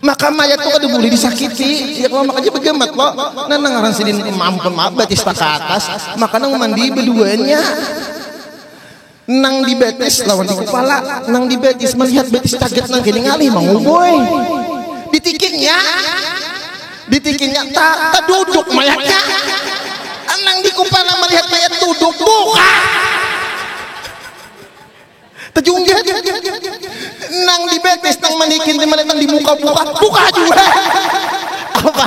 Maka mayat itu kada boleh disakiti. Ya kalau makanya begemat lo. Nah ngaran sidin mampun maaf batis ke atas. Maka nang mandi berduanya. Nang di betis lawan di kepala. Nang di betis melihat betis kaget nang kini ngalih manguboy. Ditikinya tak duduk mayatnya. Nang di kepala melihat mayat duduk buka. Terjunggit nang di betis nang manikin di mana nang di muka buka juga apa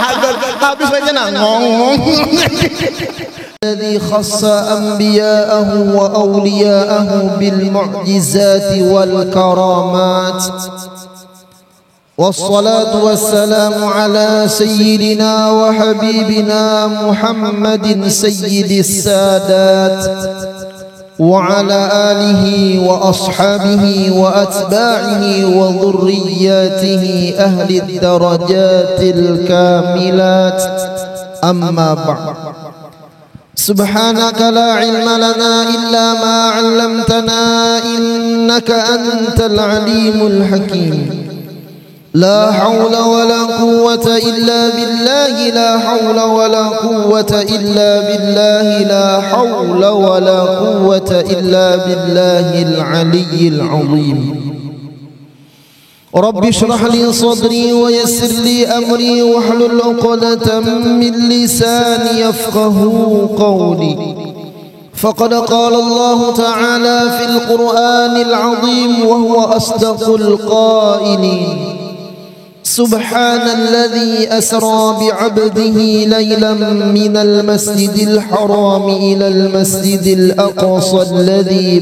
habis aja nang ngomong الذي خص أنبياءه وأولياءه بالمعجزات والكرامات والصلاة والسلام على سيدنا وحبيبنا محمد سيد السادات وعلى آله وأصحابه وأتباعه وذرياته أهل الدرجات الكاملات أما بعد سبحانك لا علم لنا إلا ما علمتنا إنك أنت العليم الحكيم لا حول ولا قوة إلا بالله لا حول ولا قوة إلا بالله لا حول ولا قوة إلا بالله العلي العظيم رب اشرح لي صدري ويسر لي أمري واحلل عقدة من لساني يفقه قولي فقد قال الله تعالى في القرآن العظيم وهو أصدق القائلين سبحان الذي أسرى بعبده ليلا من المسجد الحرام إلى المسجد الأقصى الذي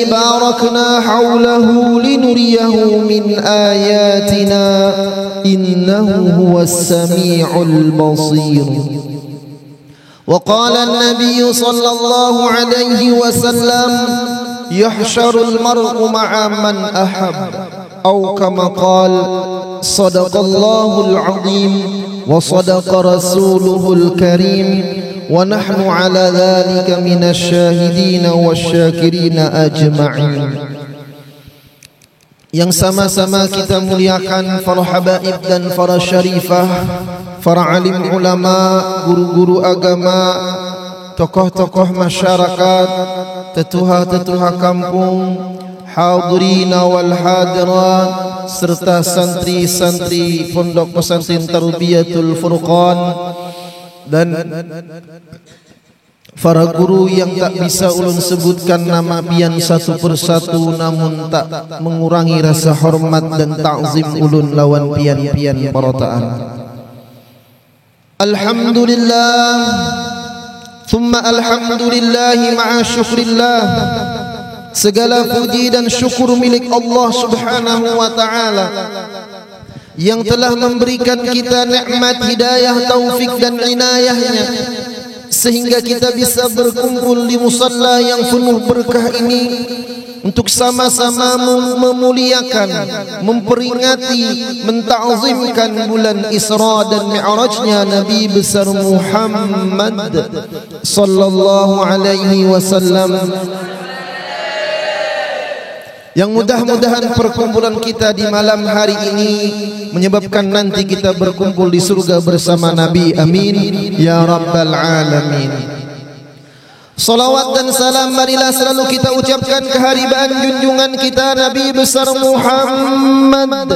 باركنا حوله لنريه من آياتنا إنه هو السميع البصير وقال النبي صلى الله عليه وسلم يحشر المرء مع من أحب أو كما قال صدق الله العظيم وصدق رسوله الكريم ونحن على ذلك من الشاهدين والشاكرين أجمعين. Yang sama-sama kita muliakan para habaib dan para syarifah, para alim ulama, guru-guru agama, tokoh-tokoh masyarakat, tetuha-tetuha kampung, hadirina wal hadirat, serta santri-santri Pondok Pesantren Tarbiyatul Furqan dan para guru yang tak bisa ulun sebutkan nama pian satu persatu, namun tak mengurangi rasa hormat dan ta'zim ulun lawan pian-pian para ta'ala. Alhamdulillah thumma alhamdulillah ma'a syukrillah. Segala puji dan syukur milik Allah Subhanahu wa ta'ala yang telah memberikan kita nikmat hidayah, taufik dan inayahnya sehingga kita bisa berkumpul di musalla yang penuh berkah ini untuk sama-sama memuliakan, memperingati, menta'zimkan bulan Isra dan Mi'rajnya Nabi besar Muhammad sallallahu alaihi wasallam. Yang mudah-mudahan perkumpulan kita di malam hari ini menyebabkan nanti kita berkumpul di surga bersama Nabi. Amin ya rabbal alamin. Salawat dan salam marilah selalu kita ucapkan keharibaan junjungan kita Nabi besar Muhammad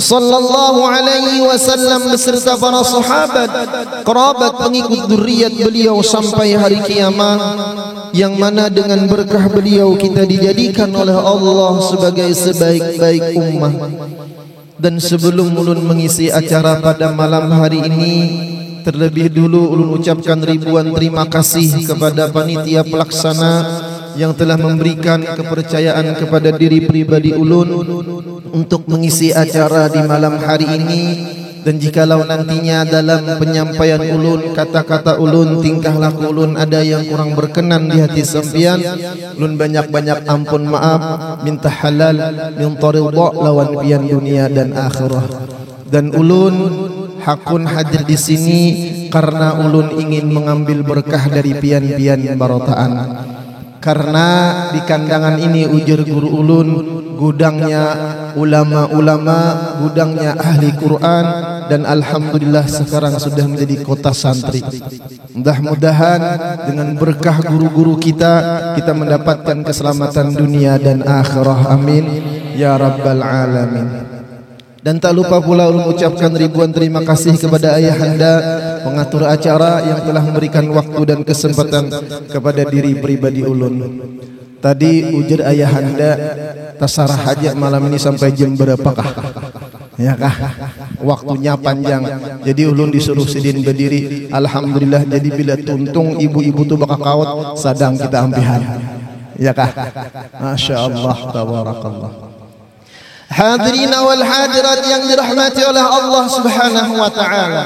sallallahu alaihi wasallam beserta para sahabat, kerabat, pengikut dzurriyyat beliau sampai hari kiamat, yang mana dengan berkah beliau kita dijadikan oleh Allah sebagai sebaik-baik ummah. Dan sebelum ulun mengisi acara pada malam hari ini, terlebih dulu ulun ucapkan ribuan terima kasih kepada panitia pelaksana yang telah memberikan kepercayaan kepada diri pribadi ulun untuk mengisi acara di malam hari ini. Dan jikalau nantinya dalam penyampaian ulun, kata-kata ulun, tingkah laku ulun ada yang kurang berkenan di hati sampean, ulun banyak-banyak ampun maaf, minta halal, minta ridha lawan pian dunia dan akhirah. Dan ulun hakun hadir di sini karena ulun ingin mengambil berkah dari pian-pian barotaan. karena di kandangan ini ujar guru ulun, gudangnya ulama-ulama, gudangnya ahli Quran, dan alhamdulillah sekarang sudah menjadi kota santri. Mudah-mudahan dengan berkah guru-guru kita mendapatkan keselamatan dunia dan akhirah. Amin ya rabbal alamin. Dan tak lupa pula ulun ucapkan ribuan terima kasih kepada ayahanda pengatur acara yang telah memberikan waktu dan kesempatan kepada diri pribadi ulun. Tadi ujar ayahanda tasarah hajat malam ini sampai jam berapakah? Ya kah? Waktunya panjang. Jadi ulun disuruh sidin berdiri. Alhamdulillah, jadi bila tuntung ibu-ibu tu bakal kawat sadang kita ampihan. Ya kah? Masya Allah, tabarakallah. Hadirin wal hadirat yang dirahmati oleh Allah Subhanahu wa taala.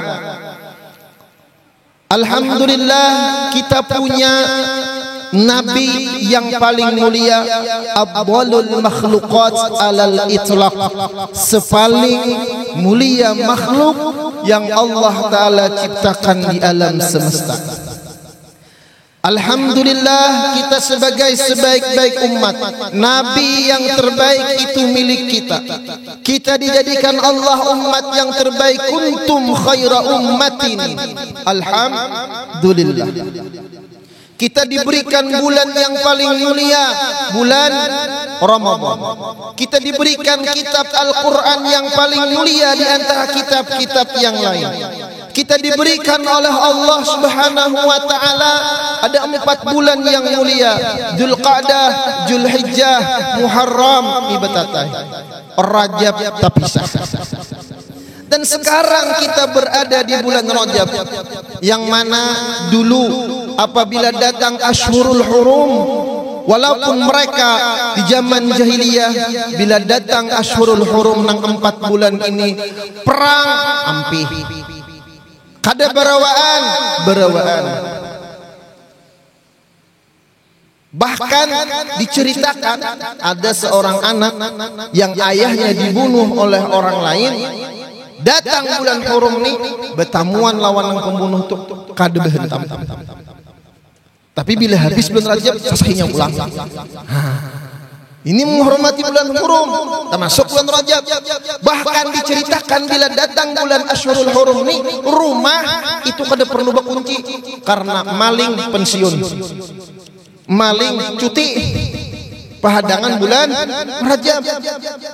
Alhamdulillah, kita punya nabi yang paling mulia, afdalul makhluqat alal itlaq, sepaling mulia makhluk yang Allah taala ciptakan di alam semesta. Alhamdulillah, kita sebagai sebaik-baik umat, nabi yang terbaik itu milik kita. Kita dijadikan Allah umat yang terbaik. Kuntum khaira ummatin. Alhamdulillah. Kita diberikan bulan yang paling mulia, bulan Ramadan. Kita diberikan kitab Al-Quran yang paling mulia di antara kitab-kitab yang lain. Kita diberikan oleh Allah Subhanahu wa taala ada 4 bulan yang mulia, Dzulqa'dah, Dzulhijjah, Muharram, Ibatatai, Rajab terpisah. Dan sekarang kita berada di bulan Rajab, yang mana dulu apabila datang Ashhurul Hurum, walaupun mereka di zaman jahiliyah bila datang Ashhurul Hurum nang 4 bulan ini perang ampih. Kada berawaan. Bahkan diceritakan ada seorang anak yang ayahnya dibunuh oleh orang lain. Datang bulan Hurum ni bertamuan lawan yang pembunuh tu kada berhentam. Tapi bila habis bulan Rajab sasahinya pulang. Ini menghormati bulan Hurum, termasuk bulan Rajab. Bahkan diceritakan bila datang bulan Ashhurul Hurum ni, rumah itu kada perlu berkunci karena maling pensiun, maling cuti. Pahadangan bulan Rajab,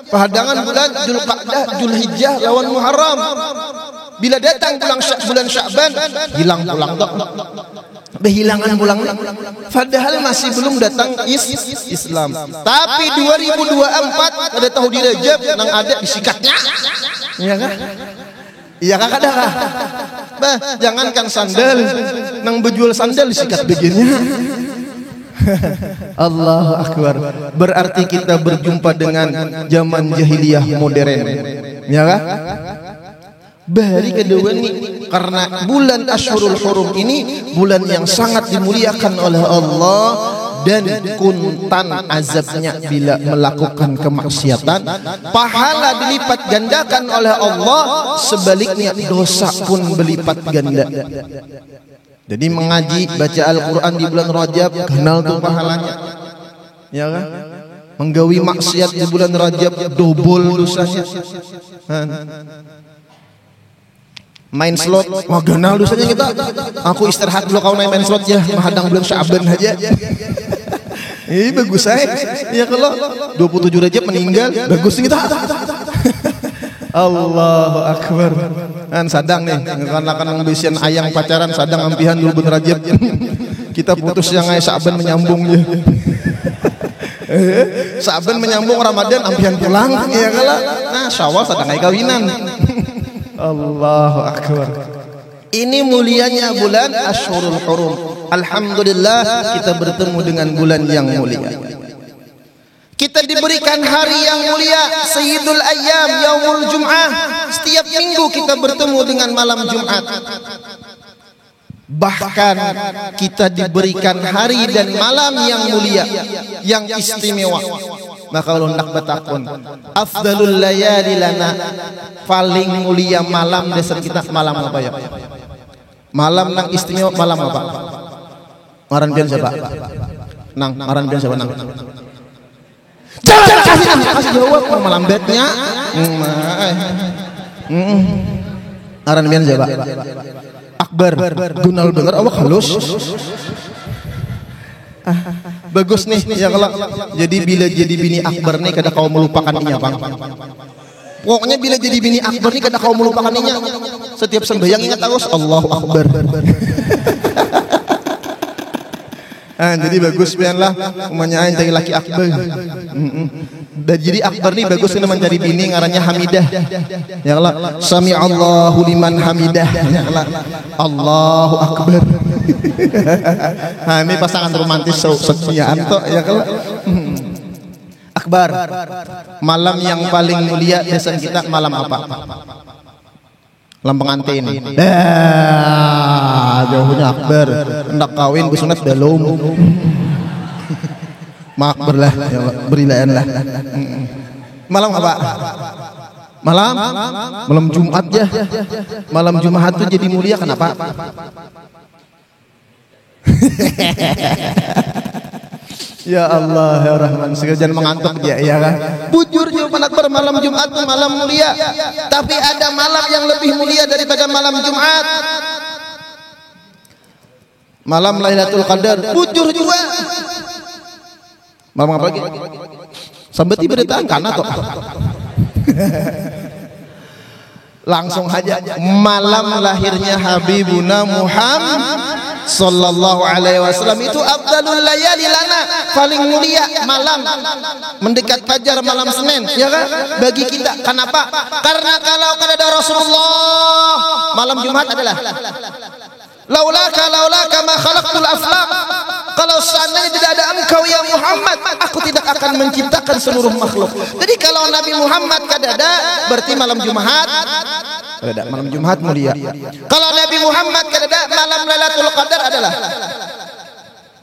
pahadangan bulan Dzulqa'dah, Dzulhijjah lawan Muharram. Bila datang bulan Sya'ban, hilang pulang dok. Berhilangan pulang. Padahal masih belum datang Islam. Tapi 2024 ada tahu di Rajab nang ada disikatnya. Iya kan? Iya kah kada kah? Bah, jangankan sandal, nang berjual sandal disikat begini. Allahu Akbar. Berarti kita berjumpa dengan zaman jahiliyah modern. Ya kan? Bahari kedua ini karena bulan Ashhurul Hurum ini bulan yang sangat dimuliakan oleh Allah, dan kuntan azabnya bila melakukan kemaksiatan, pahala dilipat gandakan oleh Allah, sebaliknya dosa pun berlipat ganda. Jadi mengaji baca Al-Quran di bulan Rajab kenal tuh pahalanya, ya kan? Menggawi maksiat di bulan Rajab double dosanya. Main slot, wah kenal dosanya kita. Aku istirahat dulu kau main slot ya, menghadang bulan Sya'ban aja. Ini bagus saya. Ya kalau 27 Rajab meninggal, bagus kita. Allahu Akbar. Kan sadang nih, ngelakan ngabisian ayang pacaran sadang ampihan dulu bulan Rajab. Kita putus yang ayah Sya'ban menyambung ya. Sya'ban menyambung Ramadan ampihan pulang ya kala. Nah, Syawal sadang ayah kawinan. Allahu Akbar. Ini mulianya bulan Ashhurul Hurum. Alhamdulillah kita bertemu dengan bulan yang mulia. Kita diberikan hari yang mulia, Sayyidul Ayyam, Yaumul Jum'ah. Setiap minggu kita bertemu dengan malam Jumat. Bahkan kita diberikan hari dan malam yang mulia, yang istimewa. Maka kalau nak betakun, afdalul layali lana, paling mulia malam dasar kita malam apa ya? Malam nang istimewa malam apa? Ngaran pian siapa? Nang, aran biasa siapa nang? Jangan kasih jawab melambetnya. Aran biasa siapa? Akbar. Gunal bener awak halus. Bagus nih ya kalau jadi bila jadi bini Akbar nih kada kau melupakan inya bang. Pokoknya bila jadi bini Akbar nih kada kau melupakan inya. Setiap sembahyang ingat terus Allahu Akbar. Jadi bagus pian lah umanya aing cari laki Akbar. Dan jadi Akbar nih bagus nih mencari bini ngarannya Hamidah. Ya Allah, sami Allahu liman hamidah. Ya Allah, Allahu Akbar. Ini pasangan romantis sekian toh ya kalau Akbar. Malam yang paling mulia biasanya kita malam apa? Malam pengantin. Jauhnya Akbar. Hendak kawin bersunat belum. Makbar lah, ya berilaan lah. Malam apa? Malam Jumat ya. Malam Jumat tuh jadi mulia kenapa? Ya Allah ya Rahman, jangan mengantuk ya kan. Bujur jawaban Akbar, malam Jumat itu malam mulia. Tapi ada malam yang lebih mulia daripada malam Jumat. Malam Lailatul Qadar. Bujur juga. Malam apa lagi? Sampai tiba datang karena toh. Langsung aja malam lahirnya Habibuna Muhammad sallallahu alaihi wasallam itu afdalul layali lana, paling mulia malam mendekat fajar malam Senin ya kan bagi kita. Kenapa? Karena kalau ada Rasulullah malam Jumat adalah laulaka ma khalaqtul aflaq. Kalau seandainya tidak ada engkau ya Muhammad, aku tidak akan menciptakan seluruh makhluk. Jadi kalau Nabi Muhammad kadada berarti malam Jumat kadada, malam Jumat mulia. Kalau Nabi Muhammad kadada, malam Lailatul Qadar adalah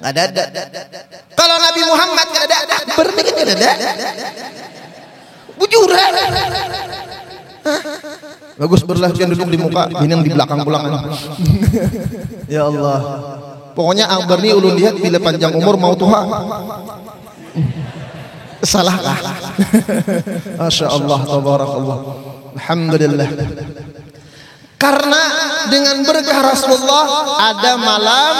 ada. Kalau Nabi Muhammad kadada, berarti kadada. Bujuran. Bagus berlah jangan duduk di muka, ini yang di belakang pulangan. Ya Allah. Pokoknya Akbar nih ulun lihat bila panjang umur mau tua. Salah lah. Masya Allah, tabarakallah. Alhamdulillah. Karena dengan berkah Rasulullah ada malam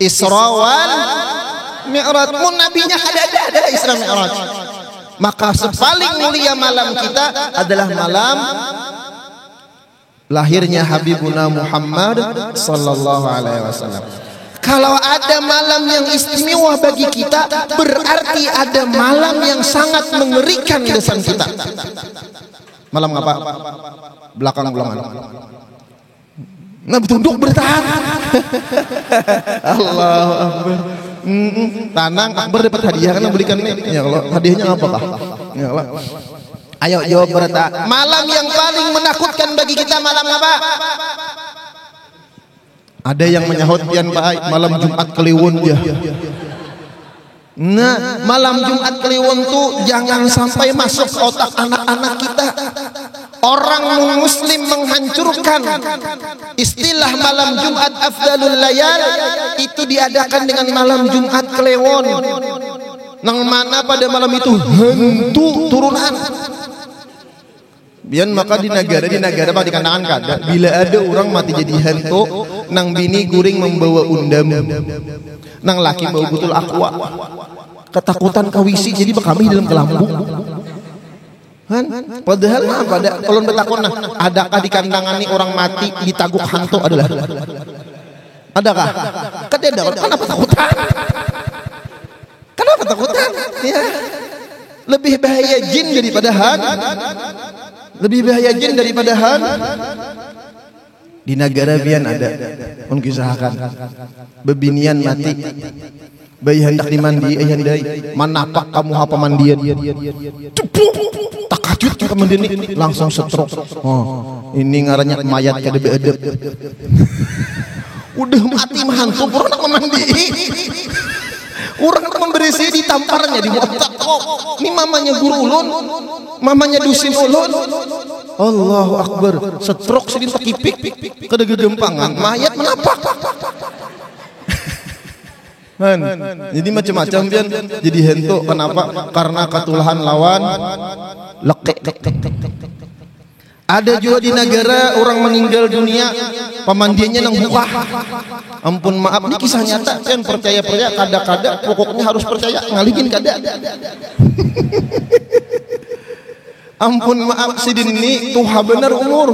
Isra wal Mi'raj. Mun nabinya ada Isra Mi'raj. Maka sepaling mulia malam kita adalah malam lahirnya Habibuna Muhammad sallallahu alaihi wasallam. Kalau ada malam yang istimewa bagi kita, berarti ada malam yang sangat mengerikan di depan kita. Malam apa? Belakang-belakangan. Nah, tunduk bertahan. Allahu Akbar. Tanang Akbar dapat hadiah kan berikan nih. Ya Allah, hadiahnya apakah? Ya Allah. Ayo jawab berta. Malam yang paling menakutkan bagi kita malam apa? Ada yang menyahut pian Pak, malam Jumat Kliwon dia. Nah, malam Jumat Kliwon tuh jangan sampai masuk otak anak-anak kita. Orang muslim menghancurkan istilah malam Jumat afdalul layal itu diadakan dengan malam Jumat Kliwon. Nang mana pada malam itu hantu turunan. Biar maka di negara pak di kandangan kada. Bila ada orang mati jadi hantu, nang bini guring membawa undam, nang laki bawa butul aqua. Ketakutan kawisi jadi kami dalam kelambu. Kan? Padahal pada kalau betakon nah, adakah di kandangan ini orang mati ditaguk hantu adalah? Adakah? Kada. Kenapa takutan? Kenapa takutan? Ya. Lebih bahaya jin daripada han. Lebih bahaya jin daripada han. Di negara bian ada mengkisahkan bebinian mati bayi hendak dimandi handai manapak kamu apa mandian tak kajut ke mendini langsung stroke. Oh, ini ngarannya mayat kada beedep. Udah mati hantu pura nak mandi. Orang memberisi ditamparnya di otak. Oh, ini mamanya guru ulun, mamanya dusin ulun. Allahu Akbar, stroke sedih tekipik, kada gedempangan, mayat menapak. Man, jadi macam-macam pian. Jadi hento kenapa? Karena ketulahan lawan lekek. Ada juga di negara orang meninggal dunia pemandiannya nang buka. Ampun maaf, ini kisah nyata. Pian percaya kada pokoknya harus percaya ngalihin kada. Ampun maaf sidin ini tuha benar umur.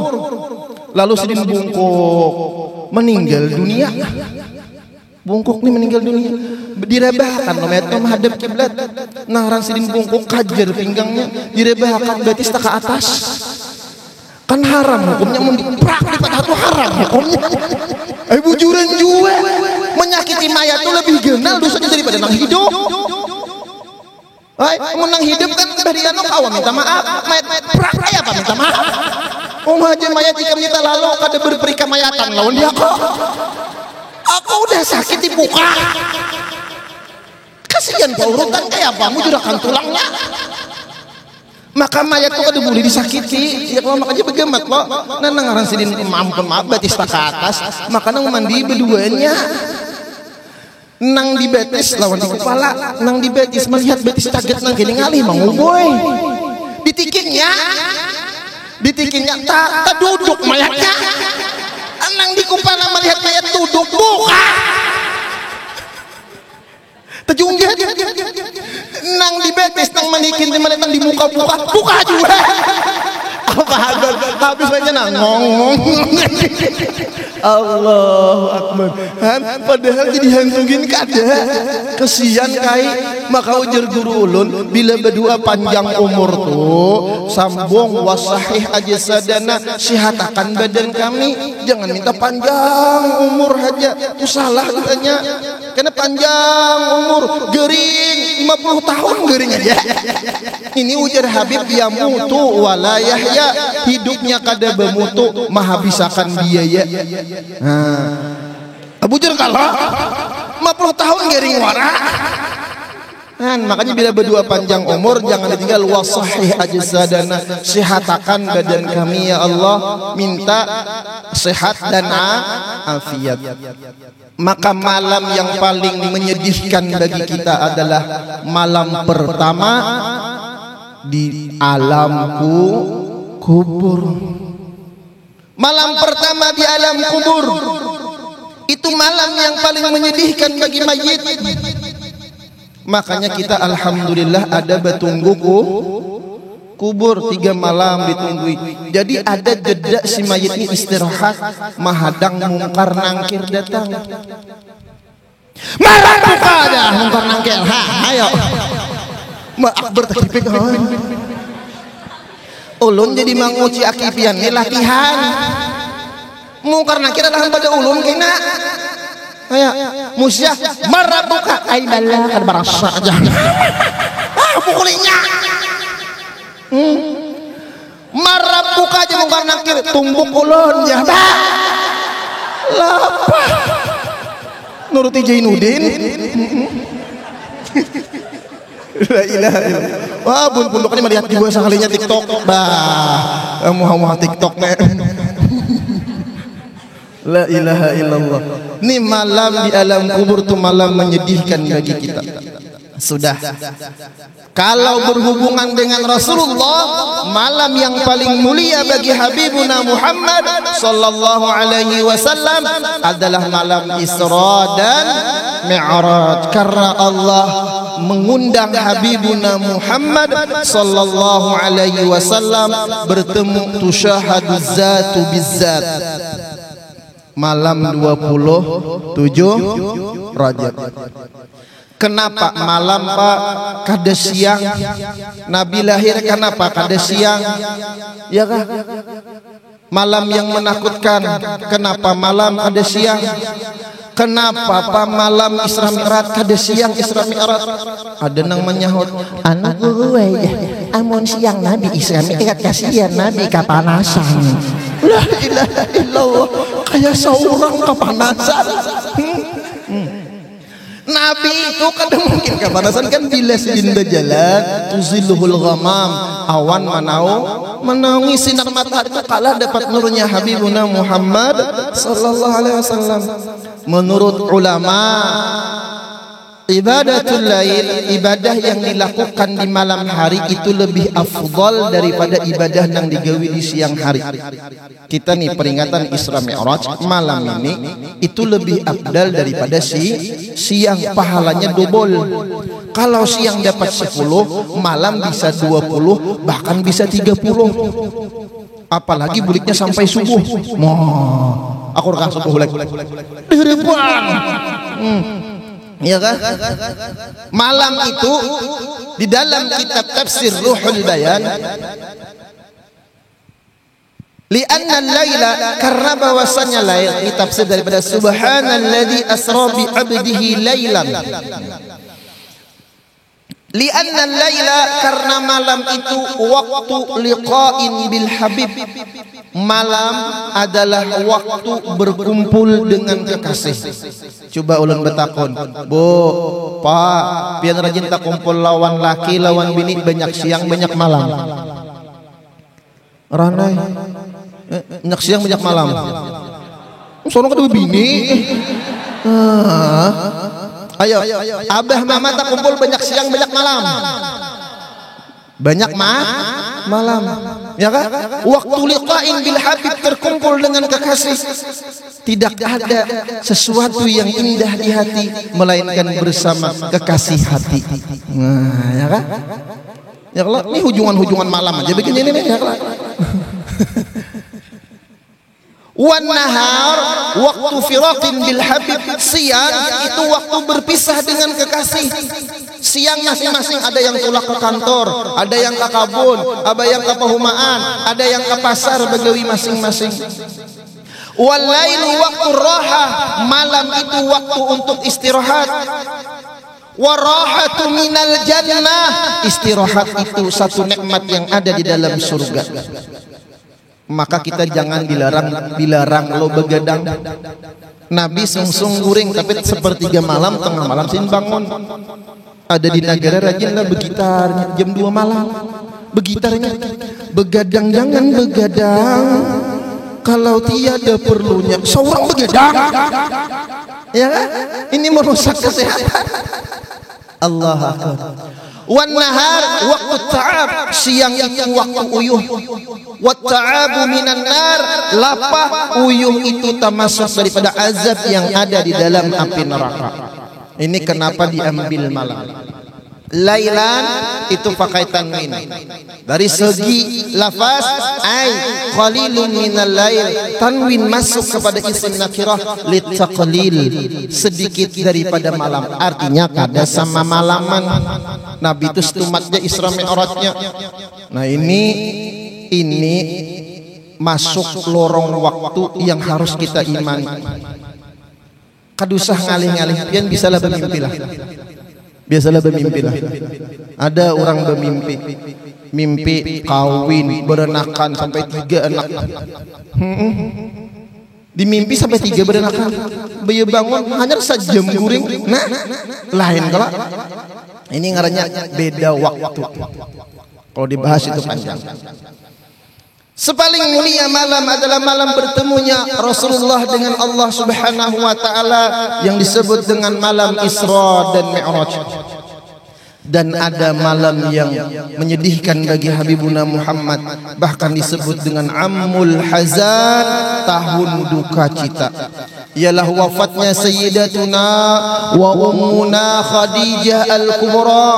Lalu sidin bungkuk meninggal dunia. Bungkuk nih meninggal dunia, direbahkan nometom hadap kiblat, nang sidin bungkuk kajer pinggangnya, direbahkan betis tak ke atas, kan haram hukumnya, memprak di patah itu haram hukumnya. Bujuran juga, menyakiti mayat itu lebih genal dosanya daripada nang hidup. Menang hidup kan dari anak awam minta maaf, mayat prak apa minta maaf. Aja mayat jika kita lalu kada berperika mayatan lawan dia kok. Aku udah sakit di muka. Kasihan kau urutan kayak apa? Mujurakan tulangnya. Maka mayat itu kada boleh disakiti. Ya kalau makanya begemat kok. Nah ngaran sidin mampun maaf batis tak ke atas. Maka nang mandi berduanya. Nang di betis lawan di kepala. Nang di betis melihat betis kaget nang kini ngalih manguboy. Ditikingnya tak duduk mayatnya. Nang di kepala melihat mayat duduk buka terjungget nang di betis nang manikin nang di muka buka juga apa habis aja nang ngomong Allahu Akbar. Padahal jadi hantungin kada kesian kai. Maka ujar guru ulun bila berdua panjang umur tuh sambung wasahih aja sadana sihatakan badan kami. Jangan minta panjang umur aja, itu salah katanya. Karena panjang umur gering 50 tahun gering aja. Ini ujar Habib ya mutu wala yahya, hidupnya kada bemutu maha bisakan biaya. Abu Jar kalah 50 tahun gering wara. Makanya bila berdua panjang umur jangan ditinggal wasahih ajsadana, sehatakan badan kami ya Allah, minta sehat dan afiat. Maka malam yang paling menyedihkan bagi kita adalah malam pertama di alam kubur. Malam pertama di alam kubur itu malam yang paling menyedihkan bagi mayit. Makanya kita alhamdulillah ada betunggu kubur 3 malam ditunggui. Jadi ada jeda si mayit ini istirahat, mahadang mungkar nangkir datang. Malah buka dah mungkar nangkir. Ayo. Akbar takipik. Ulun jadi manguci akipian ini latihan. Mungkar nangkir adalah pada ulun kena. Kayak musyah marabuka ai bala kan barasa aja. Pukulinya. Marabuka aja mungkar nangkir tumbuk ulun ya. Lapa. Nuruti Jainuddin. La ilaha illallah. Wah, bun-bunduk ini melihat juga sekalinya TikTok. Bah, muha-muha TikTok nih. La ilaha illallah. Ini malam di alam kubur tuh malam menyedihkan bagi kita. Sudah. Kalau berhubungan dengan Rasulullah, malam yang paling mulia bagi Habibuna Muhammad sallallahu alaihi wasallam adalah malam Isra dan Mi'raj. Karena Allah mengundang Habibuna Muhammad sallallahu alaihi wasallam bertemu tusyahadu zatu bizzat. Malam 27 Rajab. Kenapa malam Pak? Kada siang. Nabi lahir kenapa kada siang? Ya kah? Malam yang menakutkan. Kenapa malam kada siang? Kenapa Pak malam Isra Mi'raj kada siang Isra Mi'raj? Ada nang menyahut, anu gue amun siang Nabi Isra Mi'raj kasihan Nabi kapanasan. La ilaha illallah, kayak seorang kapanasan. Nabi itu kadang mungkin kapanasan kan bila sedinda jalan tuzilluhul ghamam, awan menaungi sinar matahari itu kalah dapat nurnya Habibuna Muhammad sallallahu alaihi wasallam. Menurut ulama ibadatul lail, ibadah yang dilakukan di malam hari itu lebih afdal daripada ibadah yang digawe di siang hari. Kita nih peringatan Isra Mi'raj malam ini itu lebih afdal daripada siang, pahalanya double. Kalau siang dapat 10, malam bisa 20, bahkan bisa 30. Apalagi buliknya sampai subuh. Aku rekah subuh bulik. Ya kan? Malam itu di dalam kitab tafsir Ruhul Bayan, li'anna al-laila, karena bahwasanya lail ditafsir daripada subhanalladzi asra bi 'abdihi lailan. Li'anna al-laila, karena malam itu waktu liqa'in bil habib. Malam adalah waktu berkumpul dengan kekasih. Coba ulun betakon, Bu, Pak, pian rajin tak kumpul lawan laki, lawan bini, banyak siang banyak malam. Ranai, banyak siang banyak malam. Sono kedua bini. Ayo, abah mama tak kumpul banyak siang banyak malam. Banyak malam, ya kan? Waktu liqa'in bil habib, terkumpul dengan kekasih. Tidak ada sesuatu yang indah di hati melainkan bersama kekasih hati. Nah, ya kan? Ya Allah, ini hujungan malam aja begini nih, ya kan? Wan nahar, waktu firaqin bil habib, siang itu waktu berpisah dengan kekasih. Siang masing-masing ada yang pulang ke kantor, ada yang ke kabun, ada yang ke perumahan, ada yang ke pasar, begawi masing-masing. Wal lailu waktu raha, malam itu waktu untuk istirahat. Warahatu minal jannah, istirahat itu satu nikmat yang ada di dalam surga. Maka kita jangan dilarang lo begadang. Nabi sungsung guring tapi sepertiga malam, tengah malam sin bangun. Ada di negara rajinlah begitarnya jam 2 malam. Begitarnya, begadang jangan begadang kalau tiada perlunya. Seorang begadang, ya kan? Ini merusak kesehatan. Allah Akbar. Wan nahar waktu ta'ab, siang itu waktu uyuh. Wat ta'abu minan nar, lapah uyuh itu termasuk daripada azab yang ada di dalam api neraka. Ini kenapa diambil malam. Lailan itu pakai tanwin. Dari segi lafaz ai qalilun minal lail, tanwin masuk kepada isim nakirah litaqlil, sedikit daripada malam, artinya kada sama malaman. Nabi itu setumatnya Isra Mi'rajnya. Nah ini masuk lorong waktu yang harus kita imani. Kadusah ngalih-ngalih pian bisalah bermimpilah. Biasalah bermimpilah. Ada orang bermimpi, mimpi kawin, berenakan sampai 3 anak. Dimimpi sampai 3 berenakan. Bayi bangun hanya sejam guring. Nah, lain kalau ini ngarannya beda waktu. Kalau dibahas itu panjang. Sepaling mulia malam adalah malam bertemunya Rasulullah dengan Allah Subhanahu wa taala yang disebut dengan malam Isra dan Mi'raj. Dan ada malam yang menyedihkan bagi Habibuna Muhammad, bahkan disebut dengan Ammul Hazan, tahun duka cita. Ialah wafatnya Sayyidatuna wa Ummuna Khadijah Al-Kubra.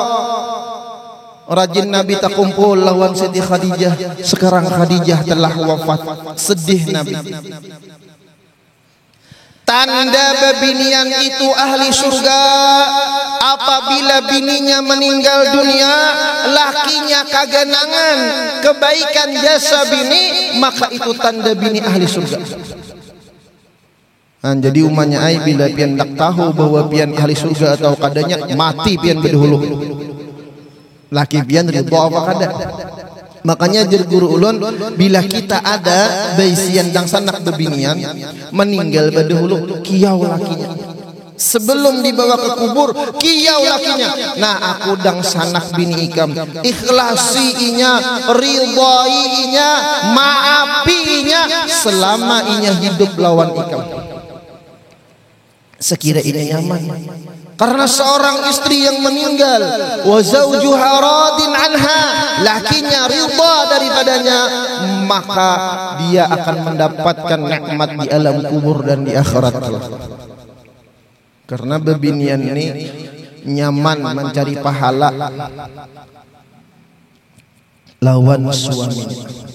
Rajin Nabi tak kumpul lawan Siti Khadijah. Sekarang Khadijah telah wafat. Sedih Nabi. Tanda bebinian itu ahli surga, apabila bininya meninggal dunia, lakinya kagenangan kebaikan jasa bini, maka itu tanda bini ahli surga. Jadi umanya ai bila pian tak tahu bahwa pian ahli surga atau kadanya mati pian berdahulu. Laki pian ridho apa kada. Makanya jer guru ulun, bila kita ada baisian dang sanak bebinian meninggal berdahulu, kiau lakinya. Sebelum dibawa ke kubur, kiau lakinya. Nah, aku dang sanak bini ikam, ikhlasi inya, ridhai inya, maafi inya selama inya hidup lawan ikam. sekira ini nyaman. Karena seorang istri yang meninggal, wa zawjuha radin anha, lakinya ridha daripadanya, maka dia akan mendapatkan nikmat di alam kubur dan di akhirat. Karena bebinian ini nyaman mencari pahala lawan suaminya.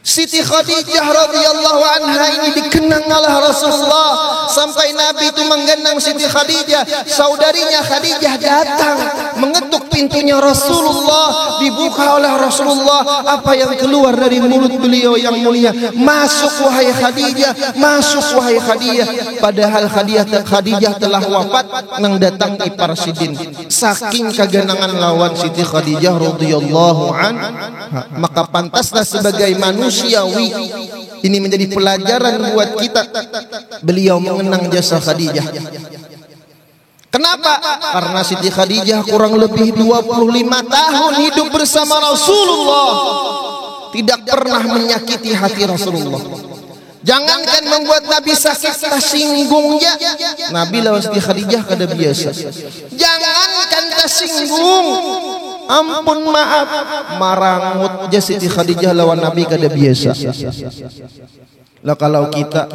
Siti Khadijah radhiyallahu anha ini dikenang oleh Rasulullah sampai Nabi itu menggendang Siti Khadijah. Saudarinya Khadijah datang mengetuk pintunya Rasulullah, dibuka oleh Rasulullah. Apa yang keluar dari mulut beliau yang mulia? Masuk wahai Khadijah, masuk wahai Khadijah. Padahal Khadijah telah wafat nang datang ipar sidin. Saking kegenangan lawan Siti Khadijah radhiyallahu anha, maka pantaslah sebagai manusiawi ini menjadi pelajaran buat kita. Beliau mengenang jasa Khadijah. Kenapa? Karena Siti Khadijah kurang lebih 25 tahun hidup bersama Rasulullah, tidak pernah menyakiti hati Rasulullah. Jangankan membuat Nabi sakit tersinggungnya, Nabi lawan Siti Khadijah kada biasa. Jangankan tersinggung, ampun maaf, marangut aja Siti Khadijah lawan Nabi kada biasa. Lah kalau kita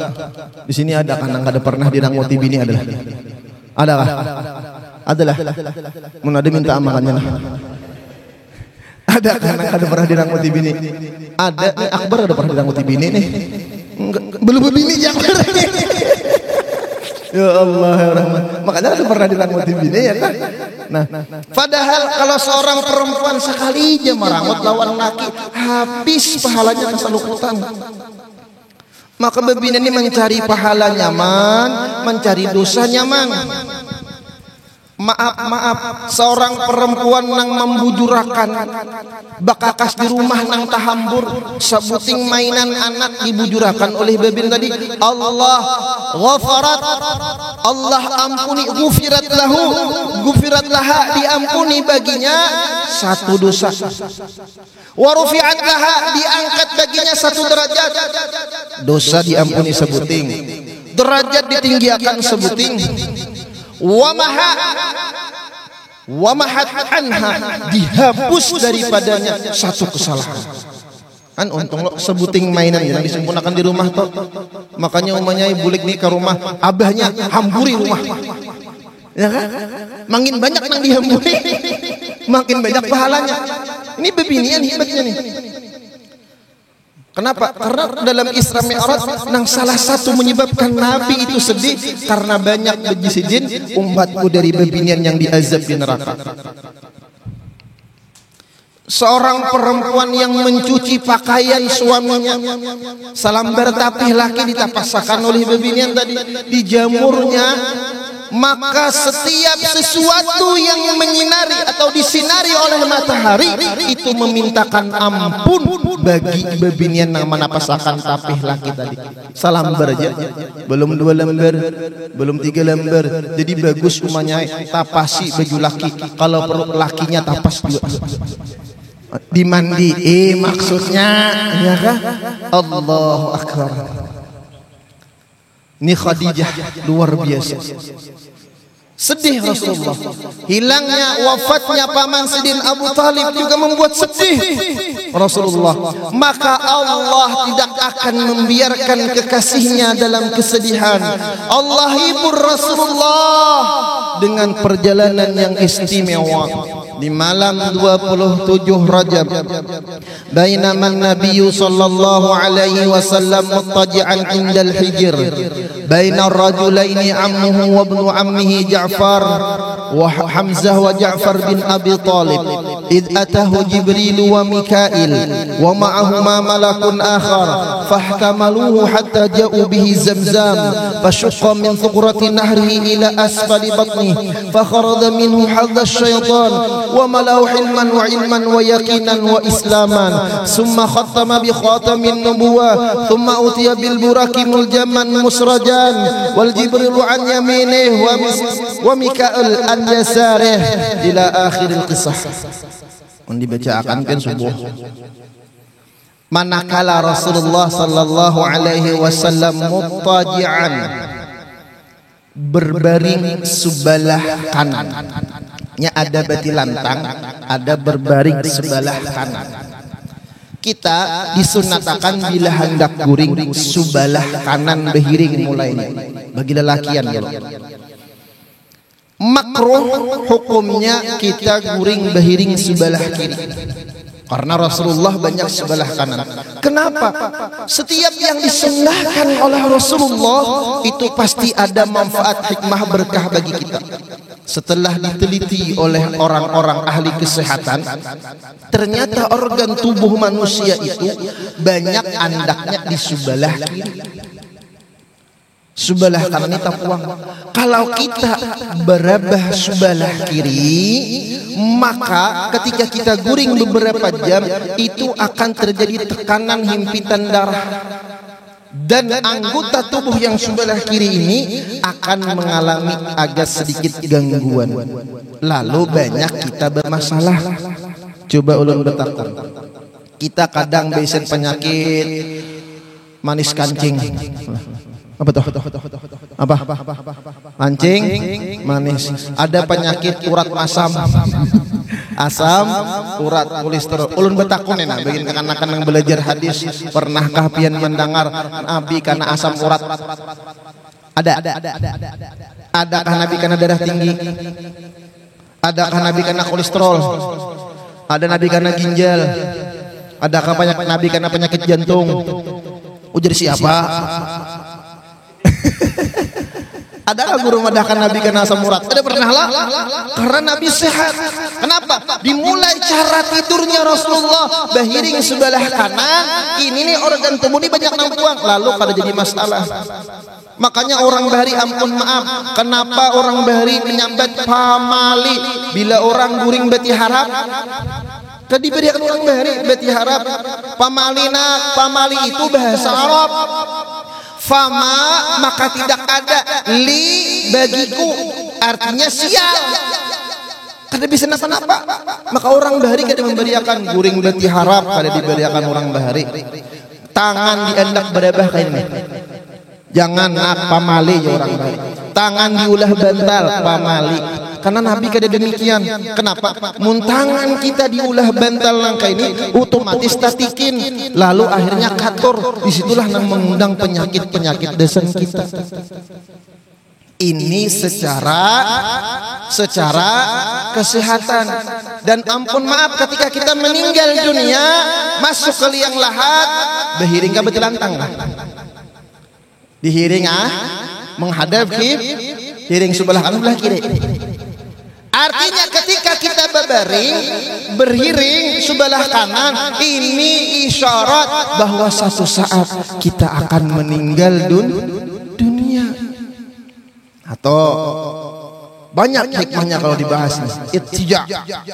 di sini ada kan kada pernah dirangguti bini adalah? Adakah? Adalah. Mun ada minta amalannya lah. Ada kan kada pernah dirangguti bini? Ada nih, Akbar ada pernah dirangguti bini nih. Belum bini jangan. Ya Allah ya Rahman. Makanya ada pernah dirangguti bini ya kan? Nah, padahal kalau seorang perempuan sekali aja merangut lawan laki, habis pahalanya kesalukutan. Maka bebina ini mencari pahala nyaman, mencari dosa nyaman. Maaf, seorang perempuan nang membujurakan bakakas di rumah nang tahambur, sabuting mainan anak dibujurakan oleh bebin tadi. Allah ghafarat, Allah ampuni, gufirat lahu, gufirat laha, diampuni baginya satu dosa. Wa rufi'at laha, diangkat baginya satu derajat. Dosa diampuni sebuting, derajat ditinggikan sebuting. Wa mahat anha, dihapus daripadanya satu kesalahan. Kan untung lo sebuting mainan yang disempurnakan di rumah toh. Makanya umanya bulik nih ke rumah abahnya hamburi rumah. Ya kan? Makin banyak nang dihamburi, makin banyak pahalanya. Ini bebinian hebatnya nih. Kenapa? Karena dalam Isra Mi'raj nang salah satu menyebabkan Nabi itu sedih karena banyak bejisijin umatku dari bebinian yang diazab di neraka. Seorang perempuan yang mencuci pakaian suaminya, salambar tapih laki ditapasakan oleh bebinian tadi, dijamurnya, maka setiap sesuatu yang menyinari atau disinari oleh matahari itu memintakan ampun bagi bebinian yang menapasakan tapih laki tadi. Salambar aja, belum 2 lembar, belum 3 lembar. Jadi bagus umanya tapasi baju laki, kalau perlu lakinya tapas juga. Dimandi, maksudnya, ya kan? Allahu Akbar. Ini Khadijah luar biasa. Sedih Rasulullah. Hilangnya, wafatnya paman Sidin Abu Talib juga membuat sedih Rasulullah. Maka Allah tidak akan membiarkan kekasihnya dalam kesedihan. Allah hibur Rasulullah dengan perjalanan yang istimewa. Di malam 27 Rajab, bainama Nabi sallallahu alaihi wasallam muttaji'an 'inda al-hijr, baina ar-rajulaini ammuhu wa ibnu ammihi Ja'far wa Hamzah wa Ja'far bin Abi Talib, id atahu Jibril wa Mikail wa ma'ahuma malakun akhar fahtamaluhu hatta ja'u bihi Zamzam fashaqqa min thuqrati nahrihi ila asfali batnihi fakharaja minhu hadha asy-syaitan وملأه حلما وعلما ويقينا وإسلاما ثم ختم بخاتم النبوة ثم أتي بالبراق ملجما مسرجان والجبريل عن يمينه وميكائيل عن يساره إلى آخر القصة. Dibacakan kan subuh. Manakala Rasulullah sallallahu alaihi wasallam muttaji'an berbaring sebelah kanan. Nya ada bati lantang, ada berbaring sebelah kanan. Kita disunatakan bila hendak guring sebelah kanan behiring mulainya. Bagi lelakian ya. Makruh hukumnya kita guring behiring sebelah kiri. Karena Rasulullah banyak sebelah kanan. Kenapa? Setiap yang disunnahkan oleh Rasulullah itu pasti ada manfaat, hikmah, berkah bagi kita. Setelah diteliti oleh orang-orang ahli kesehatan, ternyata organ tubuh manusia itu banyak andaknya di sebelah kiri. Sebelah kanan ini tapuang. Kalau kita berabah sebelah kiri, maka ketika kita guring beberapa jam itu akan terjadi tekanan himpitan darah, dan anggota tubuh yang sebelah kiri ini akan mengalami agak sedikit gangguan. Lalu banyak kita bermasalah. Coba ulun bertakun. Kita kadang besen penyakit manis kancing. Apa tuh? Apa? Mancing manis. Ada penyakit urat asam. Asam urat kolesterol. Ulun betakun enak bagi anak-anak yang belajar hadis, pernahkah pian mendengar Nabi karena asam urat? Ada. Adakah Nabi karena darah tinggi? Adakah Nabi karena kolesterol? Ada Nabi karena ginjal? Adakah Nabi karena penyakit jantung? Ujar siapa? Adakah guru madahkan Nabi karena asam urat? Ada pernah lah? Karena Nabi sehat. Kenapa? Dimulai cara tidurnya Rasulullah bahiring sebelah kanan. Ini nih organ tubuh ini banyak nampuang. Lalu pada jadi masalah. Makanya orang Bahari, ampun maaf, kenapa orang Bahari menyambat pamali bila orang guring beti harap? Tadi berikan orang Bahari beti harap. Pamali itu bahasa Arab. Fama maka tidak ada, li bagiku artinya sial. Kada bisa napa-napa. Maka orang Bahari kada memberiakan guring beti harap, kada diberiakan orang Bahari. Tangan diandak berabah kayak ini. Jangan nak pamali ya orang Bahari. Tangan diulah bantal pamali. Karena Nabi kada demikian. Kenapa? Muntangan kita diulah bantal langkah ini otomatis tatikin, lalu akhirnya kator. Disitulah yang mengundang penyakit-penyakit dasar kita. Ini secara kesehatan. Dan ampun maaf, ketika kita meninggal dunia masuk ke liang lahat, behiring ka betelantang lah. Dihiring menghadap hiring sebelah kanan sebelah kiri. Artinya ketika kita berhiring sebelah kanan, ini isyarat bahwa satu saat kita akan meninggal dunia. Atau banyak hikmahnya kalau dibahas nih. Ittija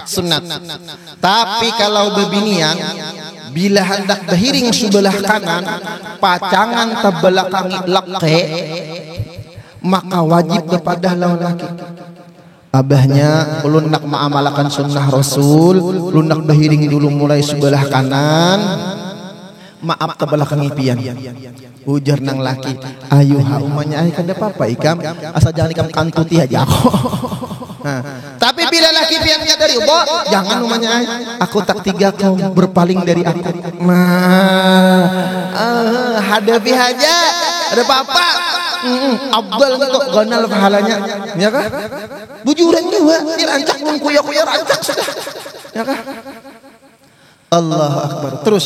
sunat. Tapi kalau bebinian bila hendak berhiring sebelah kanan, pacangan terbelakangi leke, maka wajib kepada lawan laki. Abahnya ulun nak mengamalkan sunnah Rasul, ulun nak berhiring dulu mulai sebelah kanan, maaf terbelakang pian. Ujar nang laki, ayo umanya ay kada apa-apa ikam, asal jangan ikam kantuti aja aku. Tapi bila laki piannya dari Allah, jangan umanya ay, aku tak tiga kau berpaling dari aku. Hadapi aja, ada apa-apa. Abdal untuk ganal pahalanya, ya kah? Bujuran juga, dirancak mengkuya-kuya rancak sudah, ya kah? Allahu Akbar. Terus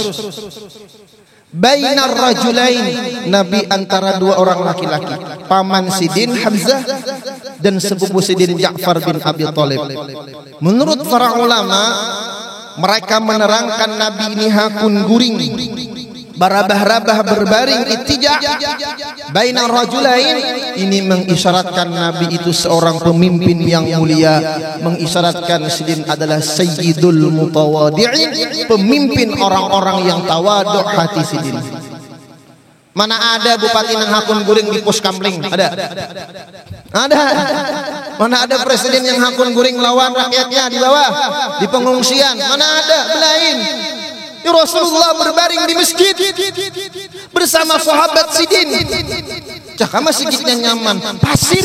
bainar rajulain, Nabi antara dua orang laki-laki, paman Sidin Hamzah dan sepupu Sidin Ja'far bin Abi Thalib. Menurut para ulama, mereka menerangkan Nabi ini hakun guring, barabah-rabah berbaring ittija bainar rajulain. Ini mengisyaratkan Nabi itu seorang pemimpin yang mulia, mengisyaratkan Sidin adalah sayyidul mutawadi'in, pemimpin orang-orang yang tawaduk hati Sidin. Mana ada bupati nang hakun guring di pos kamling? Ada? Ada. Mana ada presiden yang hakun guring lawan rakyatnya di bawah, di pengungsian? Mana ada? Belain. Rasulullah berbaring di masjid bersama sahabat Sidin. Cakap masih sikitnya nyaman, pasir.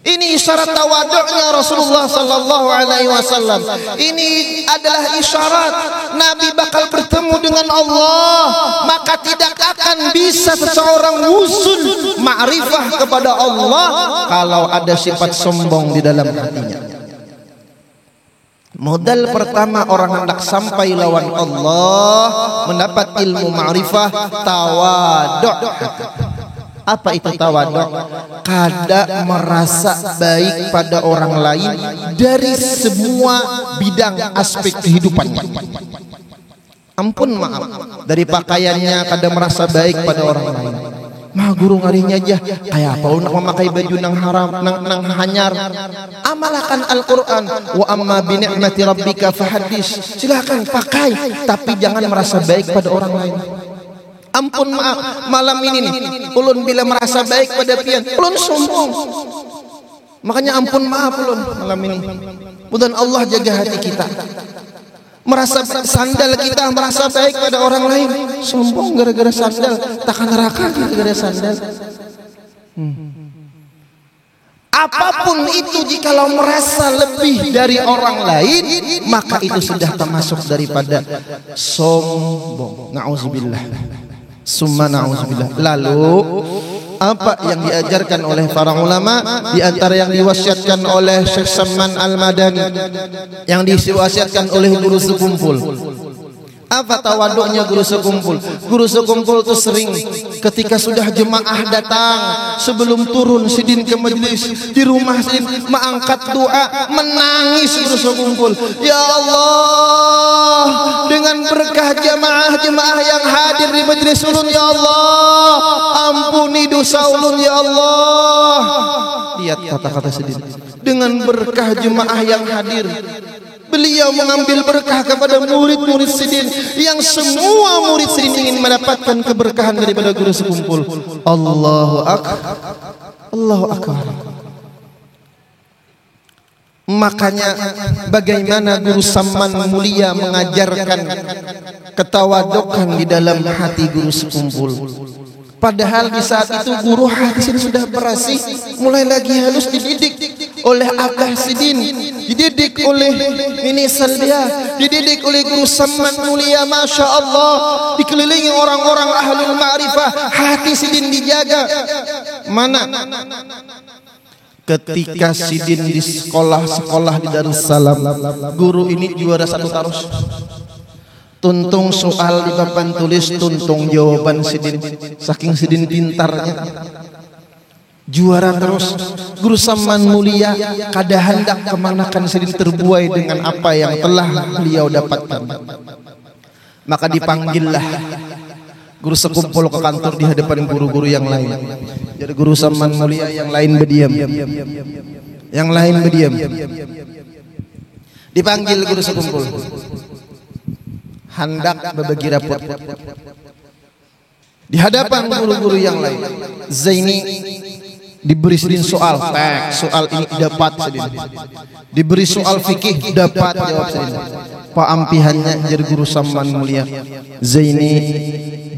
Ini isyarat tawaduknya Rasulullah sallallahu alaihi wasallam. Ini adalah isyarat Nabi bakal bertemu dengan Allah, maka tidak akan bisa seseorang wusul ma'rifah kepada Allah kalau ada sifat sombong di dalam hatinya. Modal pertama orang hendak sampai lawan Allah, mendapat ilmu ma'rifah, tawaduk. Apa itu tawaduk? Kada merasa baik pada orang lain dari semua bidang aspek kehidupannya. Ampun maaf, dari pakaiannya kada merasa baik pada orang lain. Mah guru ngarinya aja kayak apa nak memakai baju nang haram nang hanyar. Amalkan Al-Qur'an, wa amma bi ni'mati rabbika fahaddis. Silakan pakai, tapi jangan merasa baik pada orang lain. Ampun maaf, malam ini nih ulun bila merasa baik pada pian, ulun sombong. Makanya ampun maaf ulun malam ini. Mudah Allah jaga hati kita. Merasa sandal kita merasa baik pada orang lain, sombong gara-gara sandal, takkan neraka gara-gara sandal. Apapun itu jikalau merasa lebih dari orang lain, maka itu sudah termasuk daripada sombong. Na'udzubillah. Summa na'udzubillah. Lalu apa yang diajarkan oleh para ulama, di antara yang diwasiatkan oleh Syekh Salman Al-Madani, yang diwasiatkan oleh guru sekumpul. Apa tawaduknya guru sekumpul? Guru sekumpul itu sering ketika sudah jemaah datang, sebelum turun sidin ke majlis di rumah sidin mengangkat doa, menangis guru sekumpul. Ya Allah, dengan berkah jemaah-jemaah yang hadir di majlis ulun, ya Allah, ampuni dosa ulun ya Allah. Lihat kata-kata sidin. Dengan berkah jemaah yang hadir, beliau mengambil berkah kepada murid-murid sidin, yang semua murid sidin ingin mendapatkan keberkahan daripada guru sekumpul. Allahu akbar, Allahu akbar. Makanya bagaimana guru Salman mulia mengajarkan ketawadukan di dalam hati guru sekumpul. Padahal di saat itu guru hati sudah berasih, mulai lagi halus dididik oleh Abah Sidin, dididik oleh Nini Salbia, dididik oleh guru Salman mulia, masya Allah, dikelilingi orang-orang ahlul ma'rifah, hati Sidin dijaga. Mana ketika Sidin di sekolah di Darussalam, guru ini juara satu tarus. Tuntung soal di papan tulis, tuntung jawaban Sidin. Saking Sidin pintarnya, juara terus. Guru Salman mulia kada hendak kemanakan Sidin terbuai dengan apa yang telah beliau dapatkan. Maka dipanggillah guru sekumpul ke kantor di hadapan guru-guru yang lain. Jadi guru Salman mulia yang lain berdiam, yang lain berdiam. Dipanggil guru sekumpul, hendak berbagi rapor di hadapan guru-guru yang lain. Zaini diberi Sidin soal, soal ini dapat Sidin. Diberi soal fikih, dapat jawab Sidin. Pak ampihannya jadi guru Salman mulia, Zaini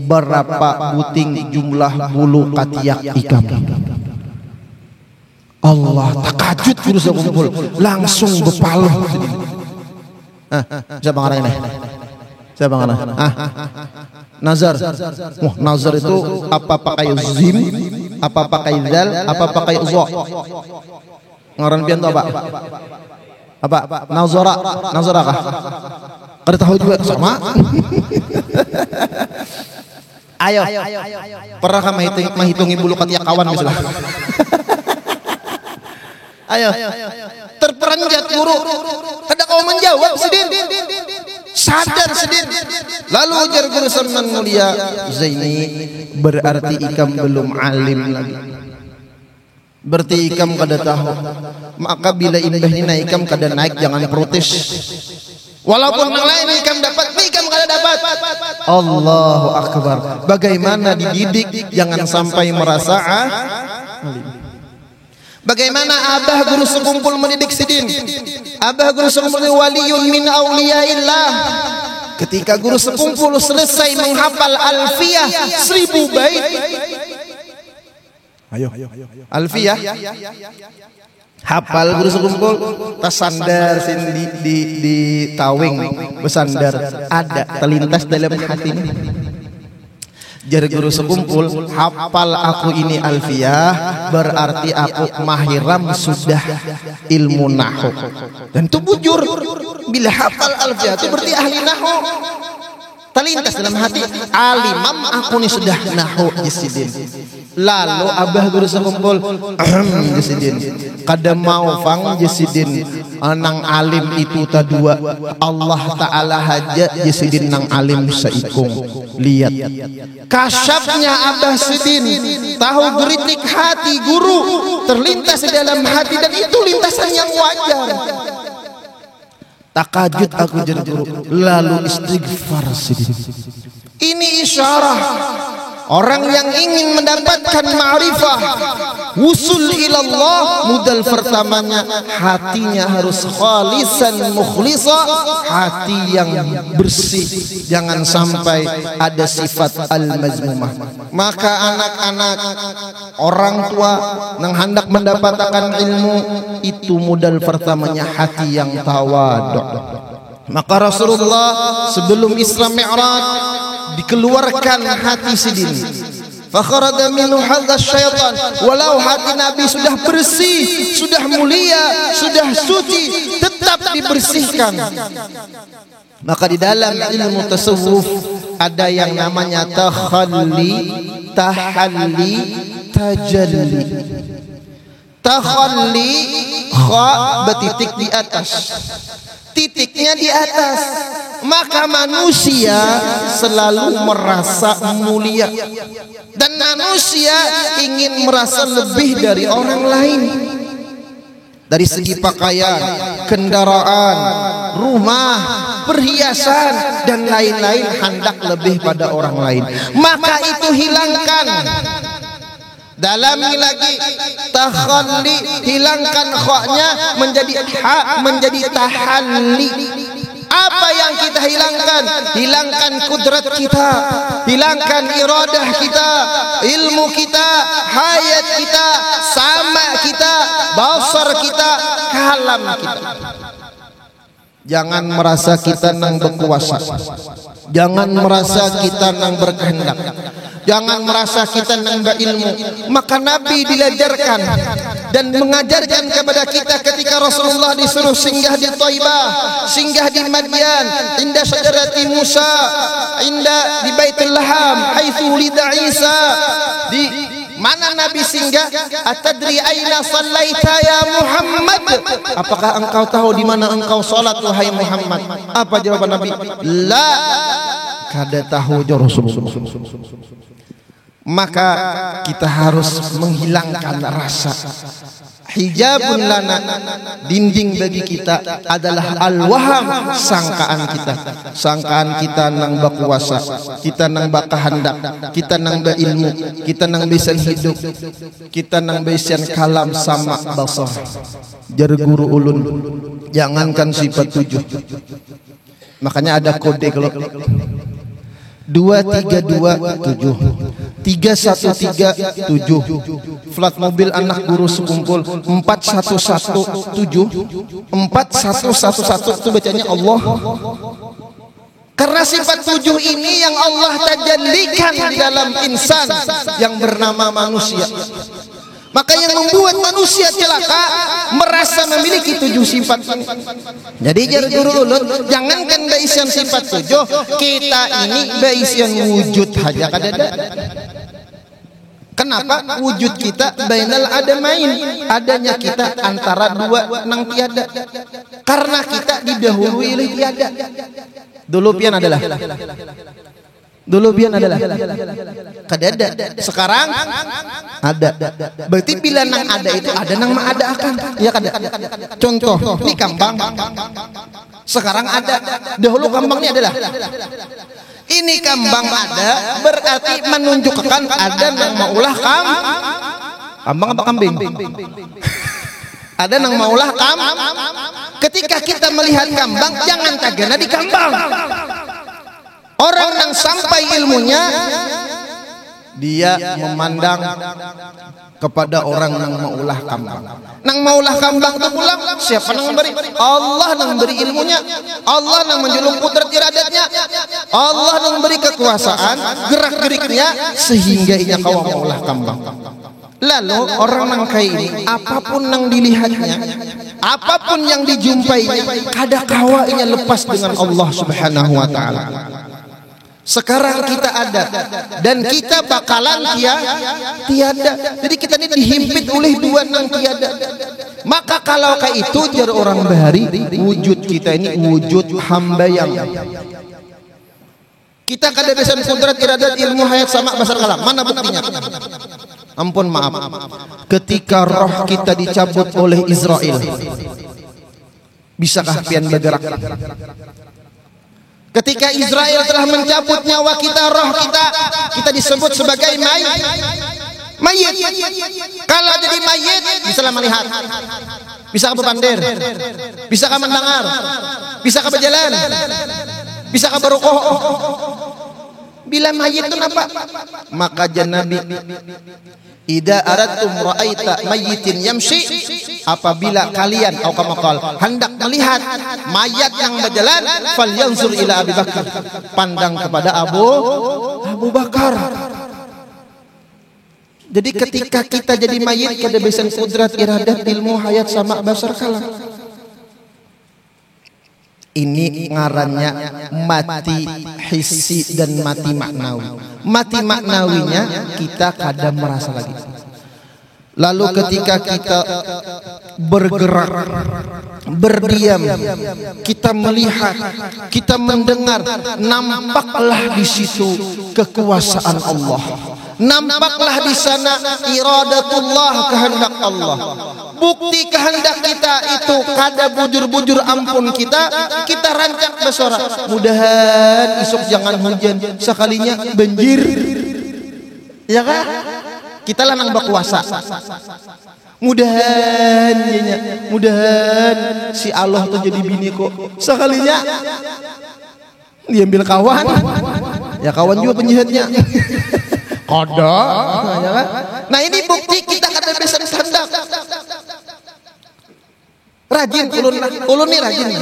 berapa buting jumlah bulu katiak ikam? Allah takajud guru sekumpul, langsung bepaluh Sidin. Siapa ngarang ini? Siapa ngarang? Nazar. Wah, nazar itu apa pakai zim, apa pakai dal, apa pakai uzwa? Ngaran pian to, Pak? Apa? Nazara, nazara kah? Kada tahu juga sama. Ayo. Pernah kamu menghitungi bulu katiak kawan misalnya? Ayo. Terperanjat guru. Kada kau menjawab Sidin. Sadar Sidin. Lalu ujar guru Salman mulia, Zaini, berarti ikam belum alim lagi. Berarti ikam kada tahu. Maka bila imbahnya ikam kada naik, jangan protes. Walaupun yang lain ikam dapat, ikam kada dapat. Allahu akbar. Bagaimana dididik, jangan sampai merasa alim. Bagaimana abah guru sekumpul mendidik Sidin? Abah guru sekumpul waliyun min auliyaillah. Ketika guru sekumpul selesai menghafal alfiyah 1000 bait, Ayo. Alfiyah. Hafal guru sekumpul tasandar di tawing besandar ada terlintas dalam hatinya. Jar guru sekumpul, hafal aku ini alfiyah berarti aku mahiram sudah ilmu nahwu. Dan itu bujur, bila hafal alfiyah itu berarti ahli nahwu. Terlintas dalam hati, alimam aku ini sudah nahwu jisidin. Lalu abah guru sekumpul jisidin kada mau fang jisidin nang alim itu tadua Allah Ta'ala haja jisidin nang alim saikung. Lihat kasyafnya abah sidin, tahu geritik hati guru terlintas di dalam hati, dan itu lintasan yang wajar. Takajud aku jadi guru, lalu istighfar sidin. Ini isyarah orang yang ingin mendapatkan ma'rifah, wusul ilallah, modal pertamanya hatinya harus khalisan mukhlisa, hati yang bersih, jangan sampai ada sifat al-mazmumah. Maka anak-anak, orang tua yang hendak mendapatkan ilmu itu modal pertamanya hati yang tawadu. Maka Rasulullah sebelum Isra Mi'raj dikeluarkan hati sidin, fakharada minhu hadza syaitan, walau hati Nabi sudah bersih, sudah mulia, sudah suci, tetap dibersihkan. Maka di dalam ilmu tasawuf ada yang namanya takhalli, tahalli, tajalli. Takhalli, kha betitik di atas, titiknya di atas. Maka manusia selalu merasa mulia, dan manusia ingin merasa lebih dari orang lain. Dari segi pakaian, kendaraan, rumah, perhiasan, dan lain-lain hendak lebih pada orang lain. Maka itu hilangkan. Dalami lagi takhalli, hilangkan kha'nya menjadi ha, menjadi tahalli. Apa yang kita hilangkan? Hilangkan kudrat kita, hilangkan iradah kita, ilmu kita, hayat kita, sama kita, basar kita, kalam kita. Jangan merasa kita nang berkuasa, jangan merasa kita nang berkehendak, jangan merasa kita nang berilmu. Maka Nabi diajarkan dan mengajarkan kepada kita ketika Rasulullah disuruh singgah di Thaibah, singgah di Madyan, inda syajarati Musa, inda di Baitul Laham, haitsu ulida Isa. Di mana Nabi singgah? Atadri aina sallaita ya Muhammad? Apakah engkau tahu di mana engkau salat wahai Muhammad? Apa jawaban Nabi? La, kada tahu ya Rasulullah. Maka kita harus menghilangkan rasa. Hijabun lana, dinding bagi kita adalah al-waham, sangkaan kita. Sangkaan kita nang berkuasa, kita nang berkehendak, kita nang berilmu, kita nang bisa hidup, kita nang bisa kalam sama basar. Jar guru ulun, jangankan sifat 7. Makanya ada kode kalau 2327 3137, flat mobil anak guru sekumpul 4117 4111 itu bacanya Allah. Karena sifat 7 ini yang Allah tajallikan di dalam insan yang bernama manusia. Maka yang membuat manusia celaka merasa memiliki 7 sifat ini. Jadi jar guru ulun, jangankan baisian sifat 7, kita ini baisian wujud haja kadada. Kenapa? Wujud kita bainal adamain, adanya kita antara dua nang tiada. Karena kita didahului oleh tiada. Dulu pian adalah kadada, sekarang ada. Berarti bila nang ada itu ada nang ada akan. Ya kada. Contoh, ini kambang. Sekarang ada. Dahulu kambang ini adalah. Ini kambang ada berarti menunjukkan ada nang maulah kambang apa kambing? Ada nang maulah Ketika kita melihat kambang, jangan tagana di kambang. Orang yang sampai ilmunya dia memandang kepada orang yang mau ulah kambang. Nang mau ulah kambang itu pulang, siapa nang beri? Allah nang beri ilmunya, Allah nang menjulung kudrat iradatnya, Allah nang beri kekuasaan, gerak-geriknya sehingga ia kau mau ulah kambang. Lalu orang nang kayak ini, apapun nang dilihatnya, apapun yang dijumpainya, kada kawainya lepas dengan Allah Subhanahu wa taala. Sekarang kita ada dan kita bakalan tiada. Jadi kita ini dihimpit oleh dua nang tiada. Maka kalau kayak itu jar orang bahari, wujud kita ini wujud hamba yang kita kada bisa kudrat iradat ilmu hayat sama basar kalam. Mana buktinya? Ampun maaf. Ketika roh kita dicabut oleh Israel, bisakah pian bergerak? Ketika Israel telah mencabut nyawa kita, roh kita disebut sebagai mayit. Kalau jadi mayit, bisa melihat, bisa berpandir, bisa mendengar, bisa berjalan, bisa berukuh. Bila mayit itu apa? Maka Nabi, idza aradtum ra'aita mayyitin yamshi, apabila kalian atau kamakal hendak melihat mayat yang berjalan, falyanzur ila Abi Bakar, pandang kepada Abu Bakar. Jadi ketika kita jadi mayit, kada bisa kudrat iradat ilmu hayat sama basar kalam. Ini ngarannya mati hissi dan mati maknawi. Mati maknawinya kita kadang merasa lagi. Lalu ketika kita bergerak, berdiam, kita melihat, kita mendengar, nampaklah di situ kekuasaan Allah. Nampaklah di sana iradatullah, kehendak Allah. Bukti kehendak kita itu kada bujur-bujur ampun kita rancak bersorak. Mudahan esok jangan hujan, sekalinya banjir. Ya kan? Kita lah nang berkuasa. Mudahan si Allah tuh jadi bini kok. Sekalinya diambil kawan. Ya kawan juga penjahatnya. Kada. Nah ini bukti kita kada bisa kehendak. Rajin ulun nih rajin nih.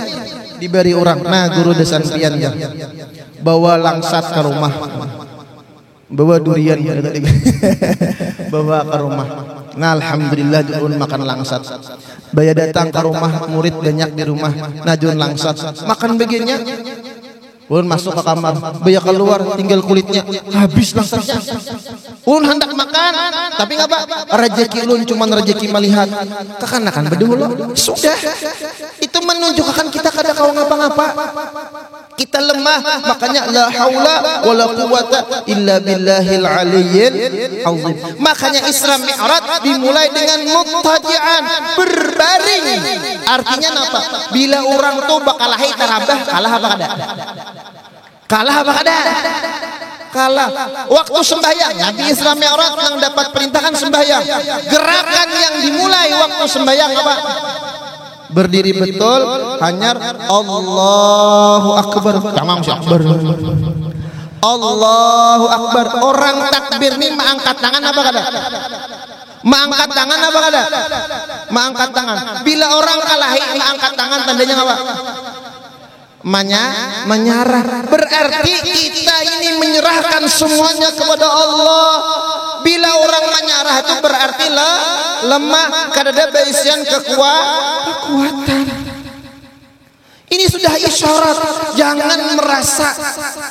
Diberi orang. Nah guru desan pian ya. Bawa langsat ke rumah. Bawa durian bawa ke rumah. Nah alhamdulillah ulun makan langsat. Baya datang ke rumah murid banyak di rumah. Najun langsat. Makan bagiannya. Ulun masuk ke kamar, baya keluar tinggal kulitnya, habis langsatnya. Ulun hendak makan, tapi ngapa? Rezeki ulun cuma rezeki melihat. Kekanakan bedulu. Sudah. Itu menunjukkan kita kada kau ngapa-ngapa. Kita lemah, makanya la haula wala quwata illa billahil aliyyil azim. Makanya Isra Mi'raj dimulai dengan muttaji'an, berbaring. Artinya apa? Bila orang tuh bakal hai tarabah, kalah apa kada? Kalah apa kada? Kalah. Waktu sembahyang, Nabi Isra Mi'raj yang dapat perintahkan sembahyang. Gerakan yang dimulai waktu sembahyang apa? Berdiri betul, hanyar Allahu Akbar. Tamam Akbar. Allahu Akbar. Orang takbir ini mengangkat tangan apa kada? Mengangkat tangan apa kada? Mengangkat tangan. Bila orang kalahi mengangkat tangan tandanya apa? Menyerah. Berarti kita ini menyerahkan semuanya kepada Allah. Bila orang menyerah itu berarti lemah, kada ada baisian kekuatan. Ini sudah isyarat. Jangan merasa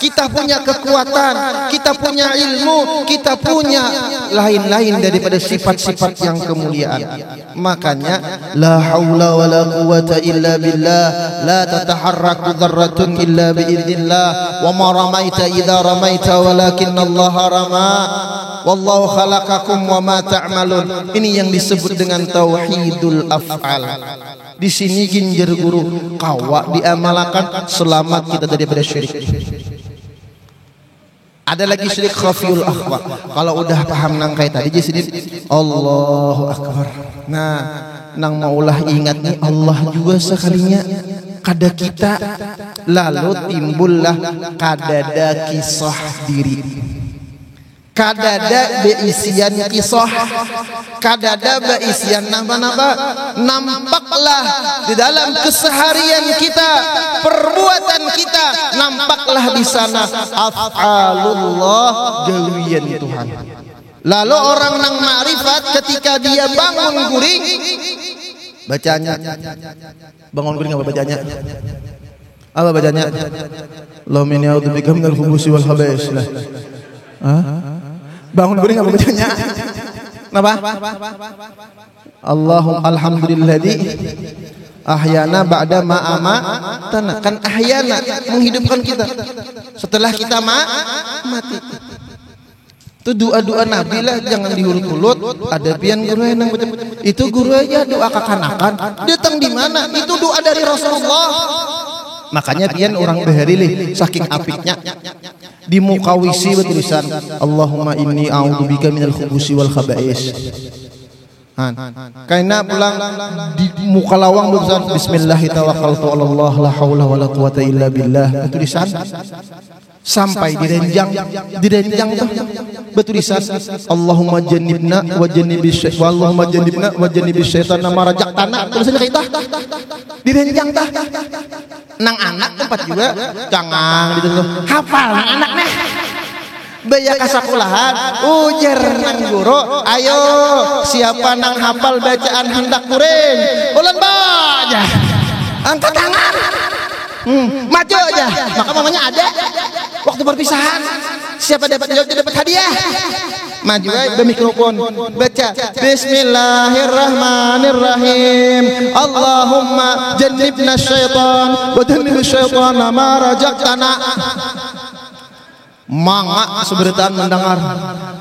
kita punya kekuatan, kita punya ilmu, kita punya lain-lain daripada sifat-sifat yang kemuliaan. Makanya la haula wala quwata illa billah, la tataharraku dzarratun illa biidznillah, wa ma ramaita idza ramaita walakinallaha rama. Wallahu khalaqakum wa ma ta'malun. Ini yang disebut dengan tauhidul af'al. Di sini ginjer guru kawa diamalkan selamat kita daripada syirik. Ada lagi syirik khafiul akhwa. Kalau udah paham nang kayak tadi di sini Allahu Akbar. Nah, nang maulah ingat nih Allah juga sekalinya kada kita, lalu timbullah kadada kisah diri. kadada beisian kisah, kadada beisian napa-napa, nampaklah di dalam keseharian kita, perbuatan kita, nampaklah di sana af'alullah, gawian Tuhan. Lalu orang nang ma'rifat ketika dia bangun guring, bacanya bangun guring apa bacanya? Apa bacanya? Allahumma inni a'udzubika minal khubuthi wal khaba'is. Bangun guring apa bacanya? Napa? Alhamdulilladzi ahyana ba'da ma amatana. Kan ahyana menghidupkan kita setelah kita mati. Itu doa-doa Nabi lah, jangan diulut-ulut. Ada pian guru yang baca itu guru aja doa kekanakan. Datang di mana? Itu doa dari Rasulullah. Makanya pian orang beherilih saking apiknya di mukawisi bertulisan Allahumma inni a'udzubika minal khubuthi wal khaba'is. Karena pulang di muka lawang bertulisan Bismillahirrahmanirrahim Allah la haula wala quwata illa billah. Bertulisan sampai di renjang tuh bertulisan Allahumma jannibna wa jannibis syaitan, Allahumma jannibna wa jannibis syaitan ma rajaqtana. Tulisannya kayak tah di renjang tah. Nang anak tempat juga jangan gitu loh. Hafal nang anak nah. Baya kasakulahan ujar nang guru, ayo siapa nang hafal bacaan hendak kuring ulan baja angkat tangan, maju aja. Maka mamanya ada waktu perpisahan, siapa dapat jawab dapat hadiah. Maju aja mikrofon, baca Bismillahirrahmanirrahim Allahumma jannibna syaitan wa jannibis syaitana ma rajaqtana. Mangga seberitaan mendengar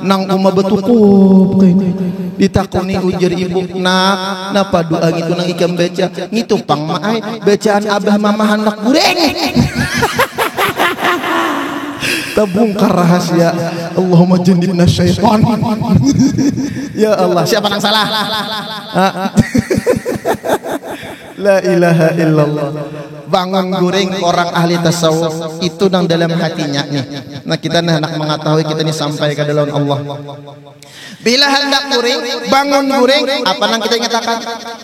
nang uma betukup ditakuni ujar ibu nak napa doa gitu nang ikam baca ngitu pang maai bacaan abah mama hendak goreng. Terbongkar rahasia Allahumma jannibna syaitan. Ya Allah, siapa yang salah? La ilaha illallah. Bangun guring orang ahli tasawuf itu nang dalam hatinya nih. Nah kita hendak mengetahui kita ini sampai ke dalam Allah. Bila hendak guring, bangun guring, apa nang kita nyatakan?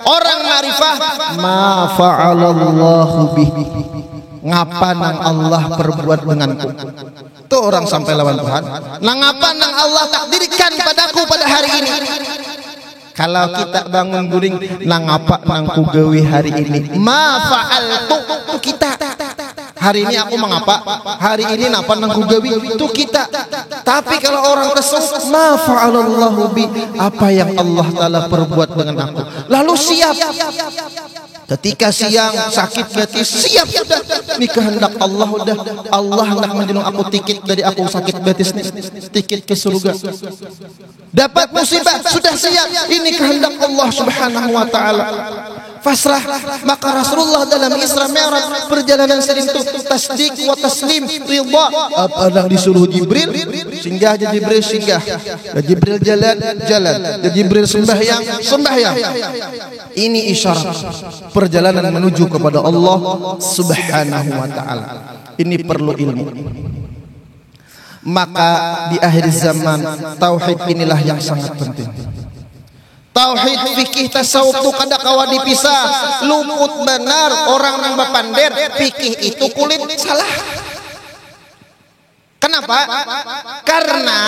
Orang ma'rifah ma fa'alallahu bihi. Ngapa nang Allah perbuat denganku? Tuh orang sampai lawan Tuhan. Nang ngapa nang Allah takdirkan padaku pada hari ini? Kalau kita bangun guring, nang apa nang kugawi hari ini? Ma fa'altu kita. Hari ini aku mengapa? Hari ini napa nang kugawi? Itu kita. Tapi kalau orang tasawuf, ma fa'alallahu bi, apa yang Allah Taala perbuat dengan aku. Lalu siap. Ketika siang sakit betis, siap sudah. Ini kehendak Allah udah. Allah hendak menjunjung aku tiket dari aku sakit betis nih, tiket ke surga. Dapat musibah sudah siap. Ini kehendak Allah Subhanahu wa taala. Pasrah. Maka Rasulullah dalam Isra Mi'raj perjalanan sering itu tasdik wa taslim ridha. Apa yang disuruh Jibril? Singgah aja Jibril singgah. Jibril jalan. Jibril sembahyang. Ini isyarat perjalanan menuju kepada Allah Subhanahu wa taala. Ini perlu ilmu. Maka di akhir zaman tauhid inilah yang sangat penting. Tauhid fikih tasawuf tu kada kawa dipisah. Luput benar orang nang bapander fikih itu kulit salah. Kenapa? Karena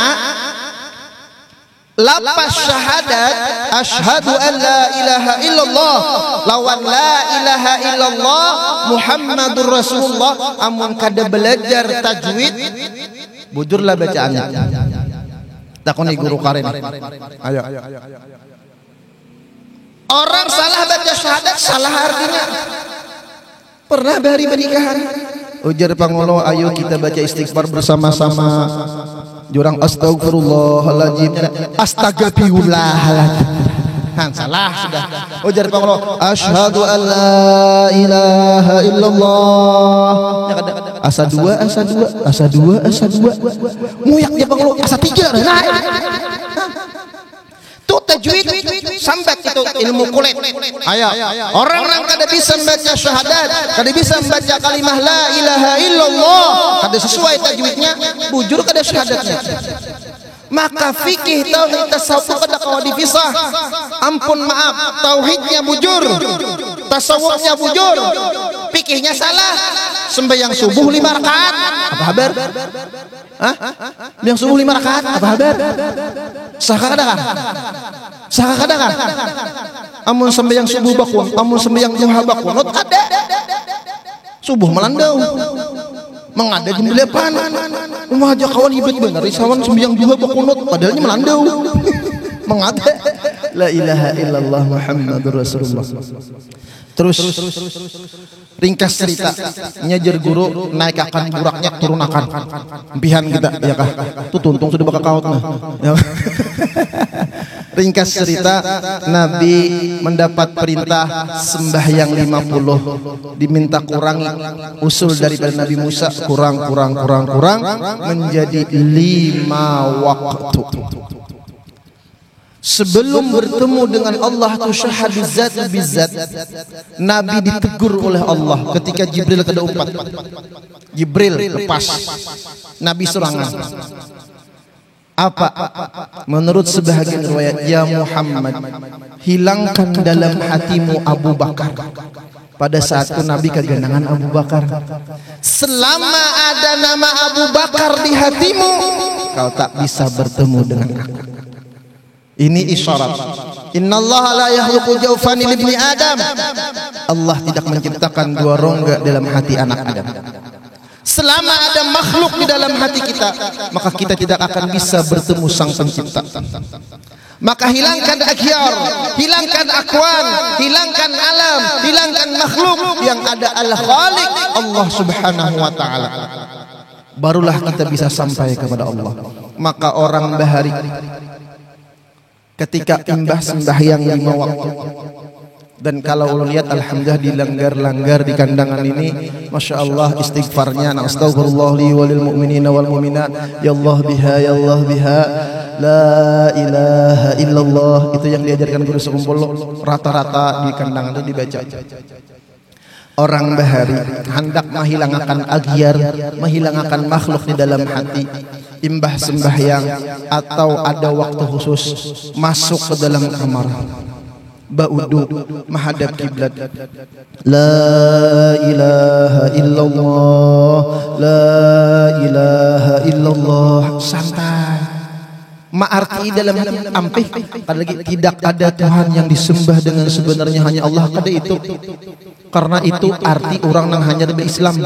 lapas syahadat asyhadu an la ilaha illallah lawan la ilaha illallah Muhammadur Rasulullah amun kada belajar tajwid bujurlah bacaannya. Takoni guru Karim. Ayo. Orang salah baca syahadat salah artinya. Pernah bahari pernikahan ujar pangolo ayo kita baca istighfar bersama-sama. Jurang astagfirullahaladzim, astagfirullahaladzim. Salah sudah. Ujar pangolo asyhadu an la ilaha illallah. Asa dua. Muyak dia pangolo asa tiga. Tuh tajwid sambat itu ilmu kulit. Ayo. Orang-orang kada bisa membaca syahadat, kada bisa membaca kalimah la ilaha illallah, kada sesuai tajwidnya, bujur kada syahadatnya. Maka fikih tauhid tasawuf kada kawa dipisah. Ampun maaf, tauhidnya bujur, tasawufnya bujur, fikihnya salah. Sembahyang subuh 5 rakaat, apa kabar? Hah? Yang subuh 5 rakaat, apa kabar? Sah kada kan? Sah kada kan? Amun sembahyang subuh bakun, amun sembahyang duha bakunut kada. Subuh melandau. Mengada jembelepan. Umah aja kawan ibet bener isawan sembahyang duha bakunut padahalnya melandau. Mengada. La ilaha illallah Muhammadur Rasulullah. Terus ringkas cerita nyajar guru naik akan buraknya turun akan empihan kita ya kah tuh tuntung sudah bakal kaut nah ya. Ringkas cerita Nabi mendapat perintah sembahyang 50 diminta kurangi usul daripada Nabi Musa kurang menjadi 5 waktu. Sebelum bertemu dengan Allah tu syahadu zat bizat, Nabi ditegur oleh Allah ketika Jibril kada umpat. Jibril lepas, Nabi serangan. Apa? Menurut sebahagian riwayat, ya Muhammad, hilangkan dalam hatimu Abu Bakar. Pada saat itu Nabi kegenangan Abu Bakar. Selama ada nama Abu Bakar di hatimu, kau tak bisa bertemu dengan aku. Ini isyarat. Innallaha la yakhluqu jawfan libni Adam. Allah tidak menciptakan 2 rongga dalam hati anak Adam. Selama ada makhluk di dalam hati kita, maka kita tidak akan bisa bertemu Sang Pencipta. Maka hilangkan akhyar, hilangkan akwan, hilangkan alam, hilangkan makhluk, yang ada al-Khaliq, Allah Subhanahu wa taala. Barulah kita bisa sampai kepada Allah. Maka orang bahari ketika imbah sembahyang 5 waktu, dan kalau lihat alhamdulillah dilanggar-langgar di kandangan ini, masya Allah istighfarnya, astagfirullah li walil mu'minina wal mu'minat, ya Allah biha la ilaha illallah, itu yang diajarkan guru sekumpul rata-rata di kandangan itu dibaca. Orang bahari hendak menghilangkan agyar, menghilangkan makhluk di dalam hati, imbah sembahyang atau ada waktu khusus masuk ke dalam kamar, ba'udu menghadap kiblat, la ilaha illallah, la ilaha illallah, santai. Ma'arti dalam hati ampih, lagi tidak ada Tuhan yang disembah dengan sebenarnya hanya Allah, kada itu. Karena itu arti orang yang hanya berislam.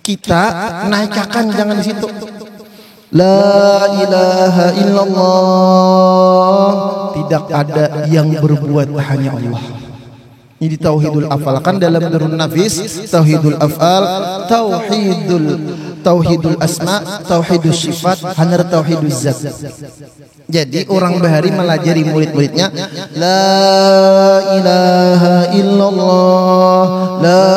Kita naikkan jangan di situ. La ilaha illallah, tidak ada yang berbuat hanya Allah. Ini tauhidul afal, kan dalam Nurun Nafis tauhidul afal, tauhidul asma, tauhidus sifat, hanar tauhiduz zat. Jadi orang bahari melajari murid-muridnya, la ilaha illallah, la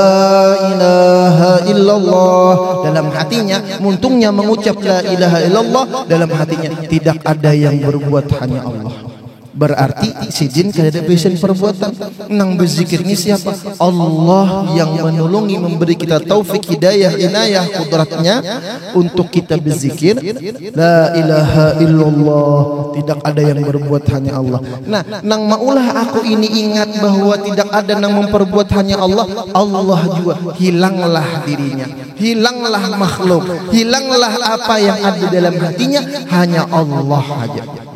ilaha illallah. Dalam hatinya muntungnya mengucap la ilaha illallah, dalam hatinya tidak ada yang berbuat hanya Allah. Berarti si jin kada bisa perbuatan. Nang berzikir ini siapa? Allah yang menolongi, memberi kita taufik, hidayah, inayah, kudratnya untuk kita berzikir la ilaha illallah, tidak ada yang berbuat hanya Allah. Nah, nang maulah aku ini ingat bahwa tidak ada nang memperbuat hanya Allah. Allah juga hilanglah dirinya, hilanglah makhluk, hilanglah apa yang ada dalam hatinya, hanya Allah aja.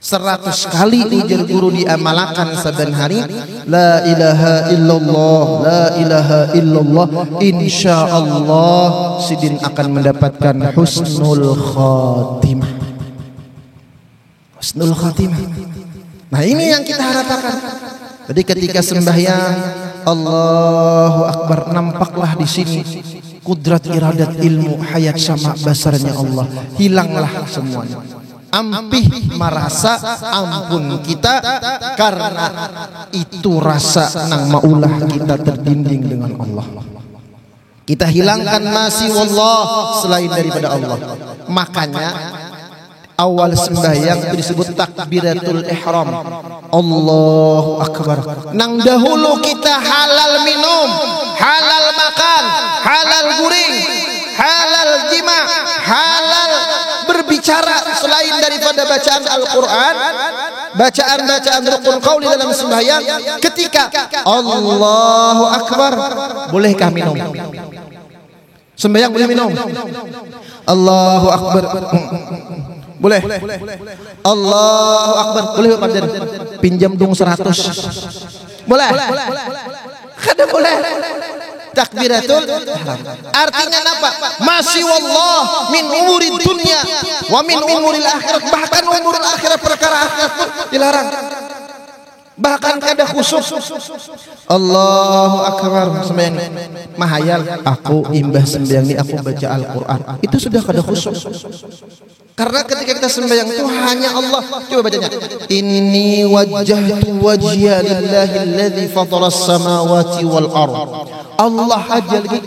100 kali ujar guru diamalkan saban hari, la ilaha illallah, la ilaha illallah, insyaallah sidin akan mendapatkan husnul khatimah. Husnul khatimah. Nah, ini yang kita harapkan. Jadi ketika sembahyang Allahu Akbar, nampaklah di sini kudrat, iradat, ilmu, hayat sama basarnya Allah, hilanglah semuanya. Ampih merasa ampun kita, karena itu rasa nang maulah kita terdinding dengan Allah. Kita hilangkan masih wallah selain daripada Allah. Makanya awal sembahyang itu disebut takbiratul ihram, Allahu Akbar. Nang dahulu kita halal minum, halal makan, halal guring, halal jima, halal berbicara cara selain daripada bacaan Al-Quran, bacaan rukun qauli dalam sembahyang, ketika Allahu Akbar, bolehkah minum? Sembahyang boleh minum? Allahu Akbar. Boleh. Allahu Akbar. Boleh Pak Jen? Pinjam dong 100. Boleh. Kada boleh. Takbiratul ihram. Artinya apa? Masih wallah min umurid dunia wa min umuril akhirat. Bahkan umuril akhirat, perkara akhirat pun dilarang. Bahkan kada khusyuk. Allahu Akbar sembahyang mahayal, aku imbah sembahyang ini aku baca Al-Quran, itu sudah kada khusyuk. Karena ketika kita sembahyang itu hanya Allah. Coba bacanya. Inni wajjahtu wajhiya lillahi alladzi fatara as-samawati wal ard. Allah aja lagi.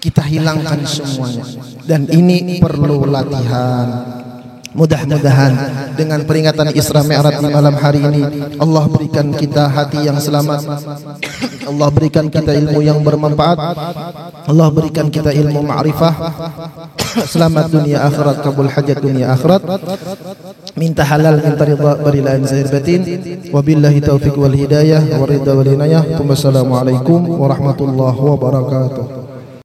Kita hilangkan semuanya. Dan ini perlu latihan. Mudah-mudahan dengan peringatan Isra Mi'raj di malam hari ini, Allah berikan kita hati yang selamat, Allah berikan kita ilmu yang bermanfaat, Allah berikan kita ilmu ma'rifah. Selamat dunia akhirat, kabul hajat dunia akhirat. Minta halal, minta ridha, berilah zahir batin. Wabillahi taufiq wal hidayah wa ridha wal inayah. Wassalamualaikum warahmatullahi wabarakatuh.